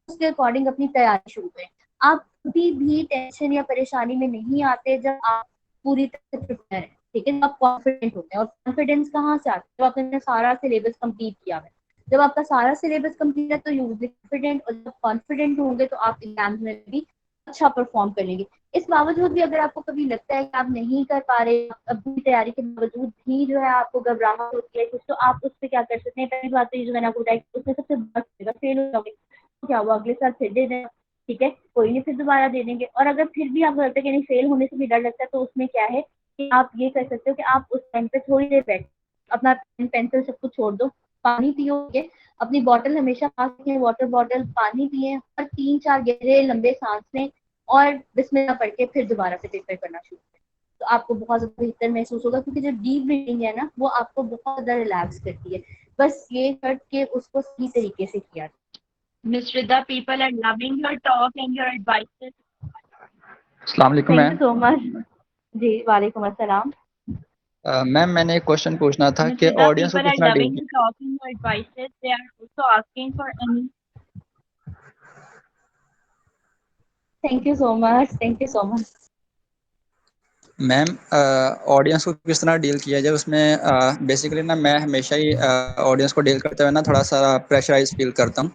उसके अकॉर्डिंग अपनी तैयारी शुरू करें। आप कभी भी टेंशन या परेशानी में नहीं आते जब आप पूरी तरह से प्रिपेयर हैं। ठीक है, जब आप कॉन्फिडेंट होते हैं, और कॉन्फिडेंस कहाँ से आता है, जब आपने सारा सिलेबस कंप्लीट किया है। जब आपका सारा सिलेबस कंप्लीट है तो यू विल बी कॉन्फिडेंट, और जब कॉन्फिडेंट होंगे तो आप एग्जाम में भी अच्छा परफॉर्म करेंगे। इस बावजूद भी अगर आपको कभी लगता है कि आप नहीं कर पा रहे, अपनी तैयारी के बावजूद भी जो है आपको घबराहट होती है कुछ, तो आप उस पर क्या कर सकते हैं, पहली बात तो ये जो मैंने आपको बताया, उसमें सबसे बड़ा फेल हो जाओगे तो क्या हुआ, अगले साल फिर दे देना। ठीक है, कोई नहीं, फिर दोबारा दे देंगे। और अगर फिर भी आपको लगता है कि नहीं, फेल होने से भी डर लगता है, तो उसमें क्या है कि आप ये कर सकते हो कि आप उस टाइम पे थोड़ी देर बैठ, अपना पेन पेंसिल सब कुछ छोड़ दो, पानी पियोगे, अपनी बॉटल हमेशा पास रखें, वाटर बॉटल, पानी पिए और 3-4 गहरे लंबे सांस लें, और बिस्मिल्लाह पढ़ के फिर दोबारा से पेपर करना शुरू करें। तो आपको बहुत ज्यादा बेहतर महसूस होगा, क्योंकि जो डीप ब्रीथिंग है ना वो आपको बहुत ज्यादा रिलैक्स करती है। बस ये करके उसको सही तरीके से किया। Miss Rida, people are loving your talk and your advices. अस्सलाम वालेकुम thank you ma'am. So much. जी, वालेकुम अस्सलाम। मैम मैंने एक क्वेश्चन पूछना था Miss कि Rida, ऑडियंस को people किस are तरह deal loving your talk and your advices. They are also asking for any. Thank you so much, thank you so much. Ma'am audience को किस तरह डील किया जाए उसमें बेसिकली ना मैं हमेशा ही ऑडियंस को डील करते हुए ना थोड़ा सा प्रेशराइज फील करता हूँ।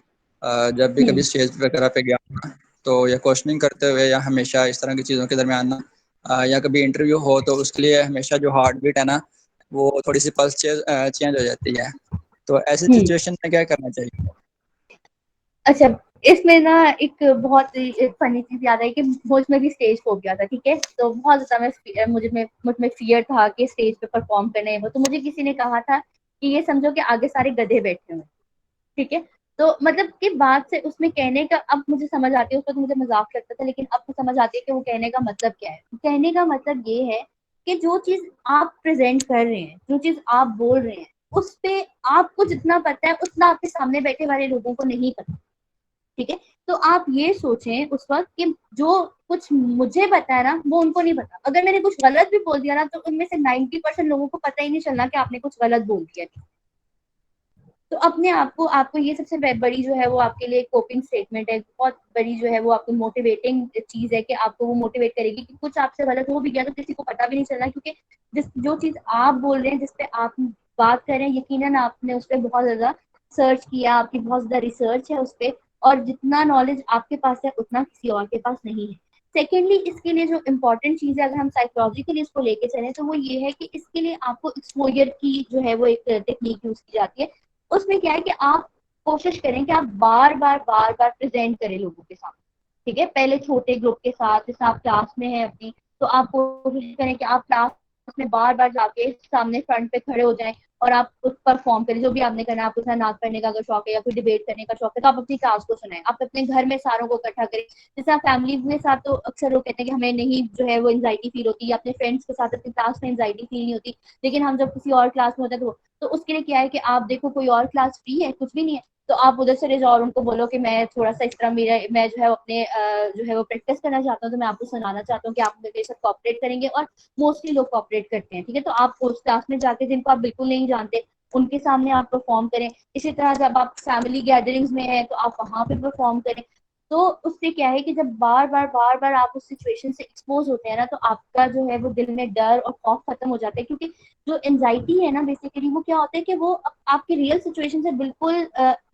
जब भी कभी स्टेज वगैरह पे गया हूँ, तो या क्वेश्चनिंग करते हुए या हमेशा इस तरह की चीज़ों के दरमियान ना या कभी इंटरव्यू हो तो उसके लिए हमेशा जो हार्ट बीट है ना वो थोड़ी सी पल्स चेंज हो जाती है। तो ऐसी सिचुएशन में क्या करना चाहिए? अच्छा, इसमें ना एक बहुत एक फनी चीज याद आई कि मुझ में भी स्टेज फोबिया था। ठीक है, तो बहुत ज्यादा मुझ में फियर था कि स्टेज पे परफॉर्म करने वो, तो मुझे किसी ने कहा था कि ये समझो कि आगे सारे गधे बैठे हुए। ठीक है, तो मतलब कि बात से उसमें कहने का, अब मुझे समझ आती है, उस वक्त मुझे मजाक लगता था लेकिन अब समझ आती है कि वो कहने का मतलब क्या है। कहने का मतलब ये है कि जो चीज आप प्रेजेंट कर रहे हैं, जो चीज आप बोल रहे हैं, उस पे आपको जितना पता है उतना आपके सामने बैठे वाले लोगों को नहीं पता। ठीक है, तो आप ये सोचें उस वक्त कि जो कुछ मुझे पता है ना वो उनको नहीं पता। अगर मैंने कुछ गलत भी बोल दिया ना तो उनमें से 90% लोगों को पता ही नहीं चलना कि आपने कुछ गलत बोल दिया। तो अपने आप को, आपको ये सबसे बड़ी जो है वो आपके लिए कोपिंग स्टेटमेंट है, बहुत बड़ी जो है वो आपको मोटिवेटिंग चीज है कि आपको वो मोटिवेट करेगी कि कुछ आपसे गलत हो भी गया तो किसी को पता भी नहीं चलना, क्योंकि जो चीज आप बोल रहे हैं, जिस पे आप बात कर रहे हैं, यकीनन आपने उस पर बहुत ज्यादा सर्च किया, आपकी बहुत ज्यादा रिसर्च है उस पर, और जितना नॉलेज आपके पास है उतना किसी और के पास नहीं है। सेकेंडली, इसके लिए जो इम्पोर्टेंट चीज है, अगर हम साइकोलॉजिकली इसको लेके चलें, तो वो ये है कि इसके लिए आपको एक्सपोजर की जो है वो एक टेक्निक यूज की जाती है। उसमें क्या है कि आप कोशिश करें कि आप बार बार प्रेजेंट करें लोगों के सामने। ठीक है, पहले छोटे ग्रुप के साथ, जैसे आप क्लास में हैं अपनी, तो आप कोशिश करें कि आप क्लास में बार बार जाके सामने फ्रंट पे खड़े हो जाएं और आप उस परफॉर्म करें जो भी आपने करना है। आपको चाहे नाच करने का अगर शौक है या फिर डिबेट करने का शौक है तो आप अपनी क्लास को सुनाएं, आप अपने घर में सारों को इकट्ठा करें। जैसे आप फैमिली के साथ तो अक्सर लोग कहते हैं कि हमें नहीं जो है वो एंजाइटी फील होती है, अपने फ्रेंड्स के साथ अपनी क्लास में एंजाइटी फील नहीं होती, लेकिन हम जब किसी और क्लास में होते हैं तो उसके लिए क्या है कि आप देखो कोई और क्लास फ्री है, कुछ भी नहीं है, तो आप उधर से जाओ और उनको बोलो कि मैं थोड़ा सा इस तरह मेरा मैं जो है अपने जो है वो प्रैक्टिस करना चाहता हूँ, तो मैं आपको सुनाना चाहता हूँ कि आप मेरे साथ कॉपरेट करेंगे। और मोस्टली लोग कॉपरेट करते हैं, ठीक है। तो आप उस क्लास में जाके जिनको आप बिल्कुल नहीं जानते उनके सामने आप परफॉर्म करें। इसी तरह जब आप फैमिली गैदरिंग्स में है तो आप वहां पे परफॉर्म करें। तो उससे क्या है कि जब बार बार आप उस सिचुएशन से एक्सपोज होते हैं ना, तो आपका जो है वो दिल में डर और खौफ खत्म हो जाता है। क्योंकि जो एंजाइटी है ना बेसिकली वो क्या होता है कि वो आपकी रियल सिचुएशन से बिल्कुल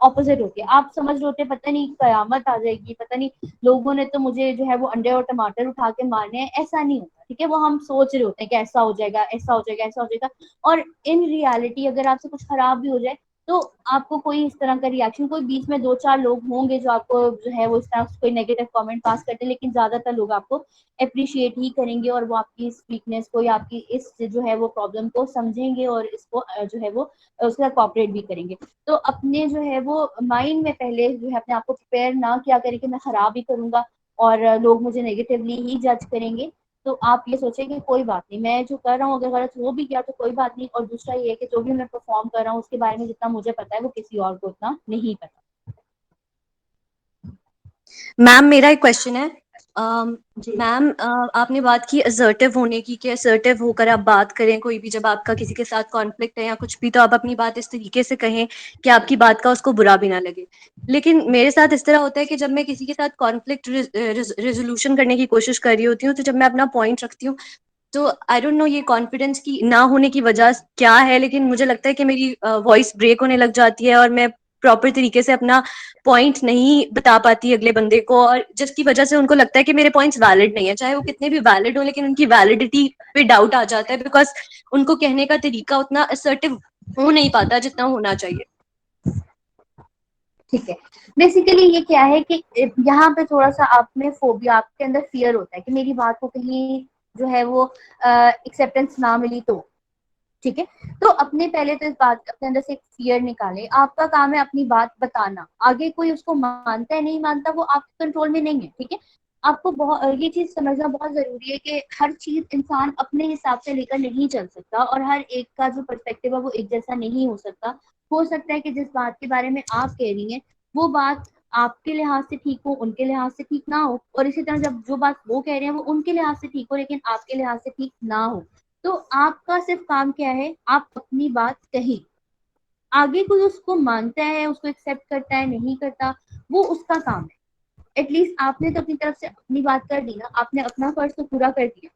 ऑपोजिट होती है। आप समझ रहे होते हैं पता नहीं कयामत आ जाएगी, पता नहीं लोगों ने तो मुझे जो है वो अंडे और टमाटर उठा के मारने हैं, ऐसा नहीं होता, ठीक है। वो हम सोच रहे होते हैं कि ऐसा हो जाएगा, ऐसा हो जाएगा, ऐसा हो जाएगा, और इन रियलिटी अगर आपसे कुछ खराब भी हो जाए तो आपको कोई इस तरह का रिएक्शन, कोई बीच में दो चार लोग होंगे जो आपको जो है वो इस तरह कोई नेगेटिव कमेंट पास करते हैं, लेकिन ज्यादातर लोग आपको अप्रिशिएट ही करेंगे और वो आपकी इस वीकनेस को या आपकी इस जो है वो प्रॉब्लम को समझेंगे और इसको जो है वो उसके साथ कॉपरेट भी करेंगे। तो अपने जो है वो माइंड में पहले जो है अपने आप को प्रिपेयर ना किया करें कि मैं खराब ही करूंगा और लोग मुझे नेगेटिवली ही जज करेंगे। तो आप ये सोचें कि कोई बात नहीं, मैं जो कर रहा हूँ अगर गलत हो भी गया तो कोई बात नहीं। और दूसरा ये है कि जो भी मैं परफॉर्म कर रहा हूँ उसके बारे में जितना मुझे पता है वो किसी और को उतना नहीं पता। मैम मेरा एक क्वेश्चन है। जी मैम आपने बात की असर्टिव होने की, कि असर्टिव होकर आप बात करें, कोई भी जब आपका किसी के साथ कॉन्फ्लिक्ट है या कुछ भी, तो आप अपनी बात इस तरीके से कहें कि आपकी बात का उसको बुरा भी ना लगे। लेकिन मेरे साथ इस तरह होता है कि जब मैं किसी के साथ कॉन्फ्लिक्ट रेजोल्यूशन करने की कोशिश कर रही होती हूँ, तो जब मैं अपना पॉइंट रखती हूँ तो आई डोंट नो ये कॉन्फिडेंस की ना होने की वजह क्या है, लेकिन मुझे लगता है कि मेरी वॉइस ब्रेक होने लग जाती है और मैं प्रॉपर तरीके से अपना पॉइंट नहीं बता पाती अगले बंदे को, और जिसकी वजह से उनको लगता है कि मेरे पॉइंट्स वैलिड नहीं है, चाहे वो कितने भी वैलिड हो, लेकिन उनकी वैलिडिटी पे डाउट आ जाता है, बिकॉज उनको कहने का तरीका उतना असर्टिव हो नहीं पाता जितना होना चाहिए। ठीक है। बेसिकली ये क्या है कि यहाँ पे थोड़ा सा आप में फोबिया, आपके अंदर फियर होता है कि मेरी बात को कहीं जो है वो एक्सेप्टेंस ना मिली तो, ठीक है। तो अपने पहले तो इस बात अपने अंदर से एक फियर निकाले। आपका काम है अपनी बात बताना, आगे कोई उसको मानता है नहीं मानता वो आपके कंट्रोल में नहीं है, ठीक है। आपको बहुत ये चीज समझना बहुत जरूरी है कि हर चीज इंसान अपने हिसाब से लेकर नहीं चल सकता और हर एक का जो पर्सपेक्टिव है वो एक जैसा नहीं हो सकता। हो सकता है कि जिस बात के बारे में आप कह रही हैं वो बात आपके लिहाज से ठीक हो, उनके लिहाज से ठीक ना हो, और इसी तरह जब जो बात वो कह रहे हैं वो उनके लिहाज से ठीक हो लेकिन आपके लिहाज से ठीक ना हो। तो आपका सिर्फ काम क्या है, आप अपनी बात कही, आगे कोई उसको मानता है, उसको एक्सेप्ट करता है नहीं करता, वो उसका काम है। एटलीस्ट आपने तो अपनी तरफ से अपनी बात कर दी ना, आपने अपना फर्ज तो पूरा कर दिया,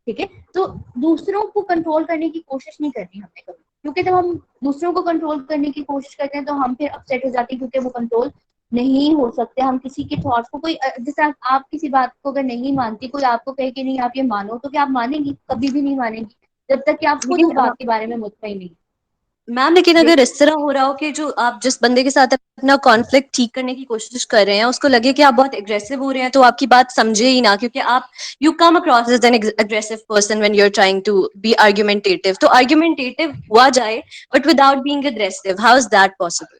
ठीक है। तो दूसरों को कंट्रोल करने की कोशिश नहीं करनी हमने कभी, क्योंकि जब हम दूसरों को कंट्रोल करने की कोशिश करते हैं तो हम फिर अपसेट हो जाते हैं, क्योंकि वो कंट्रोल नहीं हो सकते। हम किसी के थॉट्स को, कोई जैसे आप किसी बात को अगर नहीं मानती, कोई आपको कहे कि नहीं आप ये मानो, तो क्या आप मानेंगी? कभी भी नहीं मानेंगी जब तक कि आप खुद लेकिन उस बात के बारे में मुतमईन नहीं। मैम लेकिन जी अगर इस तरह हो रहा हो कि जो आप जिस बंदे के साथ अपना कॉन्फ्लिक्ट ठीक करने की कोशिश कर रहे हैं उसको लगे कि आप बहुत एग्रेसिव हो रहे हैं, तो आपकी बात समझे ही ना, क्योंकि आप you come across as an aggressive person when you are trying to be argumentative, तो आर्गुमेंटेटिव हुआ जाए but without being aggressive, how is that possible?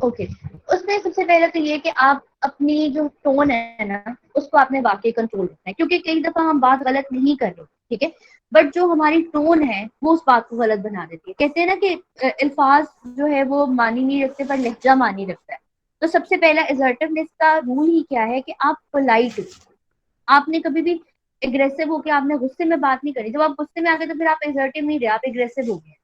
Okay. उसमें सबसे पहले तो ये कि आप अपनी जो टोन है ना उसको आपने वाकई कंट्रोल रखना है, क्योंकि कई दफा हम बात गलत नहीं कर रहे, ठीक है, बट जो हमारी टोन है वो उस बात को गलत बना देती है। कहते हैं ना कि अल्फाज जो है वो मानी नहीं रखते पर लहजा मानी रखता है। तो सबसे पहला असर्टिवनेस का रूल ही क्या है कि आप पोलाइट हो। आपने कभी भी एग्रेसिव होकर आपने गुस्से में बात नहीं करी, जब आप गुस्से में आ गए तो फिर आप एसर्टिव नहीं रहे, आप एग्रेसिव हो गए।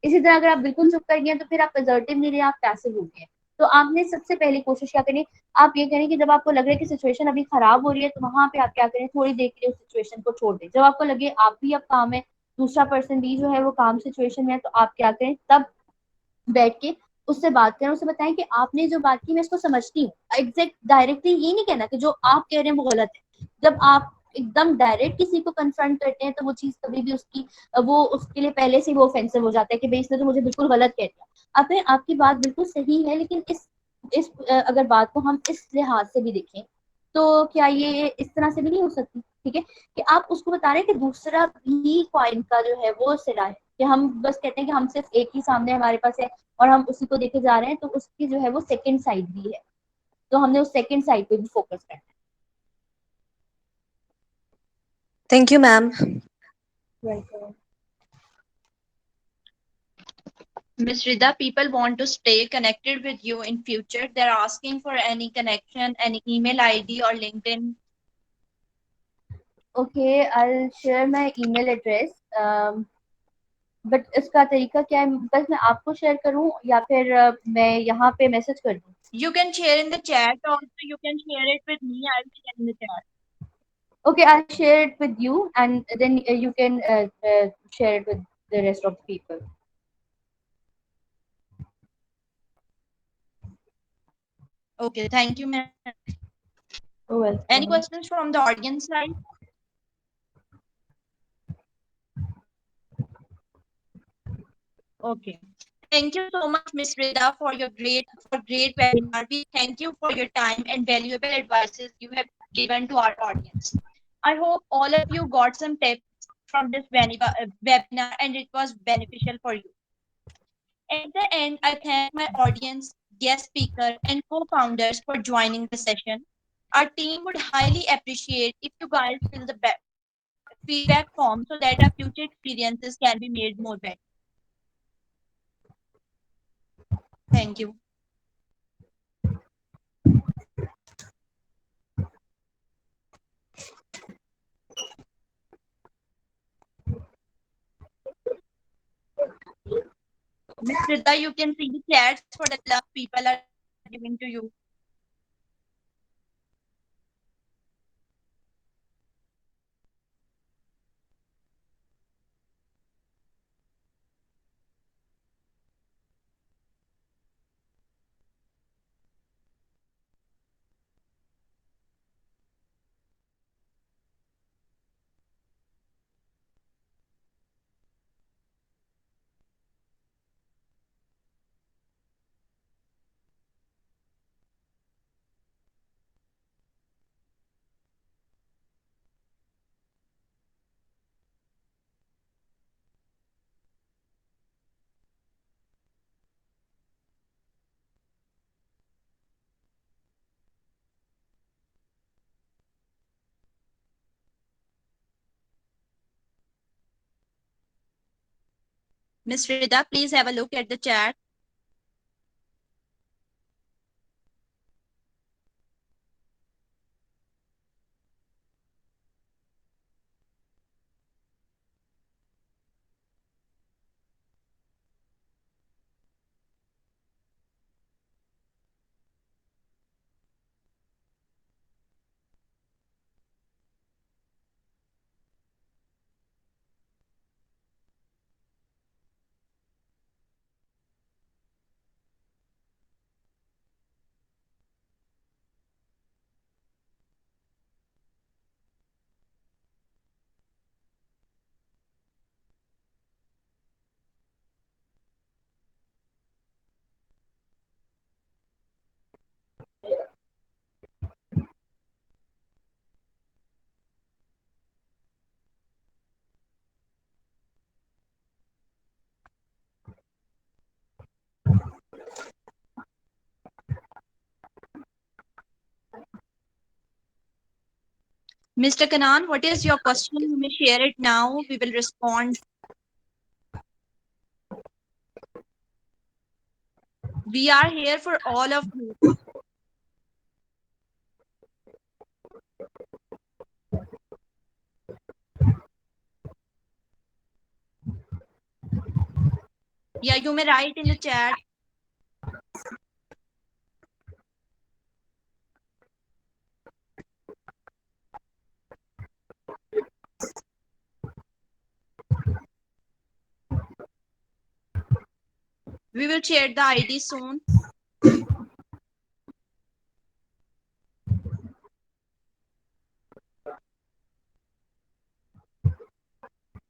इसी तरह अगर आप बिल्कुल चुप कर गए तो फिर आप असर्टिव नहीं रहे, आप पैसिव हो गए। तो आपने सबसे पहली कोशिश क्या करनी, आप ये करें कि जब आपको लग रहा है कि सिचुएशन अभी खराब हो रही है तो वहां पे आप क्या करें, थोड़ी देर के लिए उस सिचुएशन को छोड़ दें। जब आपको लगे आप भी अब काम है, दूसरा पर्सन भी जो है वो काम सिचुएशन में है, तो आप क्या करें, तब बैठ के उससे बात करें, उसे बताएं कि आपने जो बात की मैं इसको समझती हूँ। एग्जैक्ट डायरेक्टली ये नहीं कहना कि जो आप कह रहे हैं वो गलत है। जब आप एकदम डायरेक्ट किसी को कन्फ्रंट करते हैं तो वो चीज कभी भी उसकी वो उसके लिए पहले से ही वो ऑफेंसिव हो जाता है कि भाई इसने तो मुझे बिल्कुल गलत कह दिया। अब आपकी बात बिल्कुल सही है, लेकिन इस अगर बात को हम इस लिहाज से भी देखें तो क्या ये इस तरह से भी नहीं हो सकती, ठीक है, कि आप उसको बता रहे हैं कि दूसरा भी कॉइन का जो है वो सिरा है। कि हम बस कहते हैं कि हम सिर्फ एक ही सामने हमारे पास है और हम उसी को देखे जा रहे हैं, तो उसकी जो है वो सेकंड साइड भी है, तो हमने उस सेकंड साइड पे भी फोकस करना है। Thank you, ma'am. Welcome. Miss Rida, people want to stay connected with you in future. They're asking for any connection, any email ID or LinkedIn. Okay, I share my email address, but इसका तरीका क्या है, बस मैं आपको share करूं या फिर मैं यहाँ पे मैसेज कर दूं? You can share in the chat also. You can share it with me. I'll share in the chat. Okay, I'll share it with you, and then you can share it with the rest of the people. Okay, thank you, ma'am. Oh, welcome. Any questions from the audience side? Okay. Thank you so much, Miss Rida, for your great webinar. We thank you for your time and valuable advices you have given to our audience. I hope all of you got some tips from this webinar and it was beneficial for you. At the end, I thank my audience, guest speaker, and co-founders for joining the session. Our team would highly appreciate if you guys fill the feedback form so that our future experiences can be made more better. Thank you. Miss Rita, you can see the chats for the love people are giving to you. Miss Rita, please have a look at the chat. Mr. Kanan, what is your question? You may share it now. We will respond. We are here for all of you. Yeah, you may write in the chat. We will share the ID soon.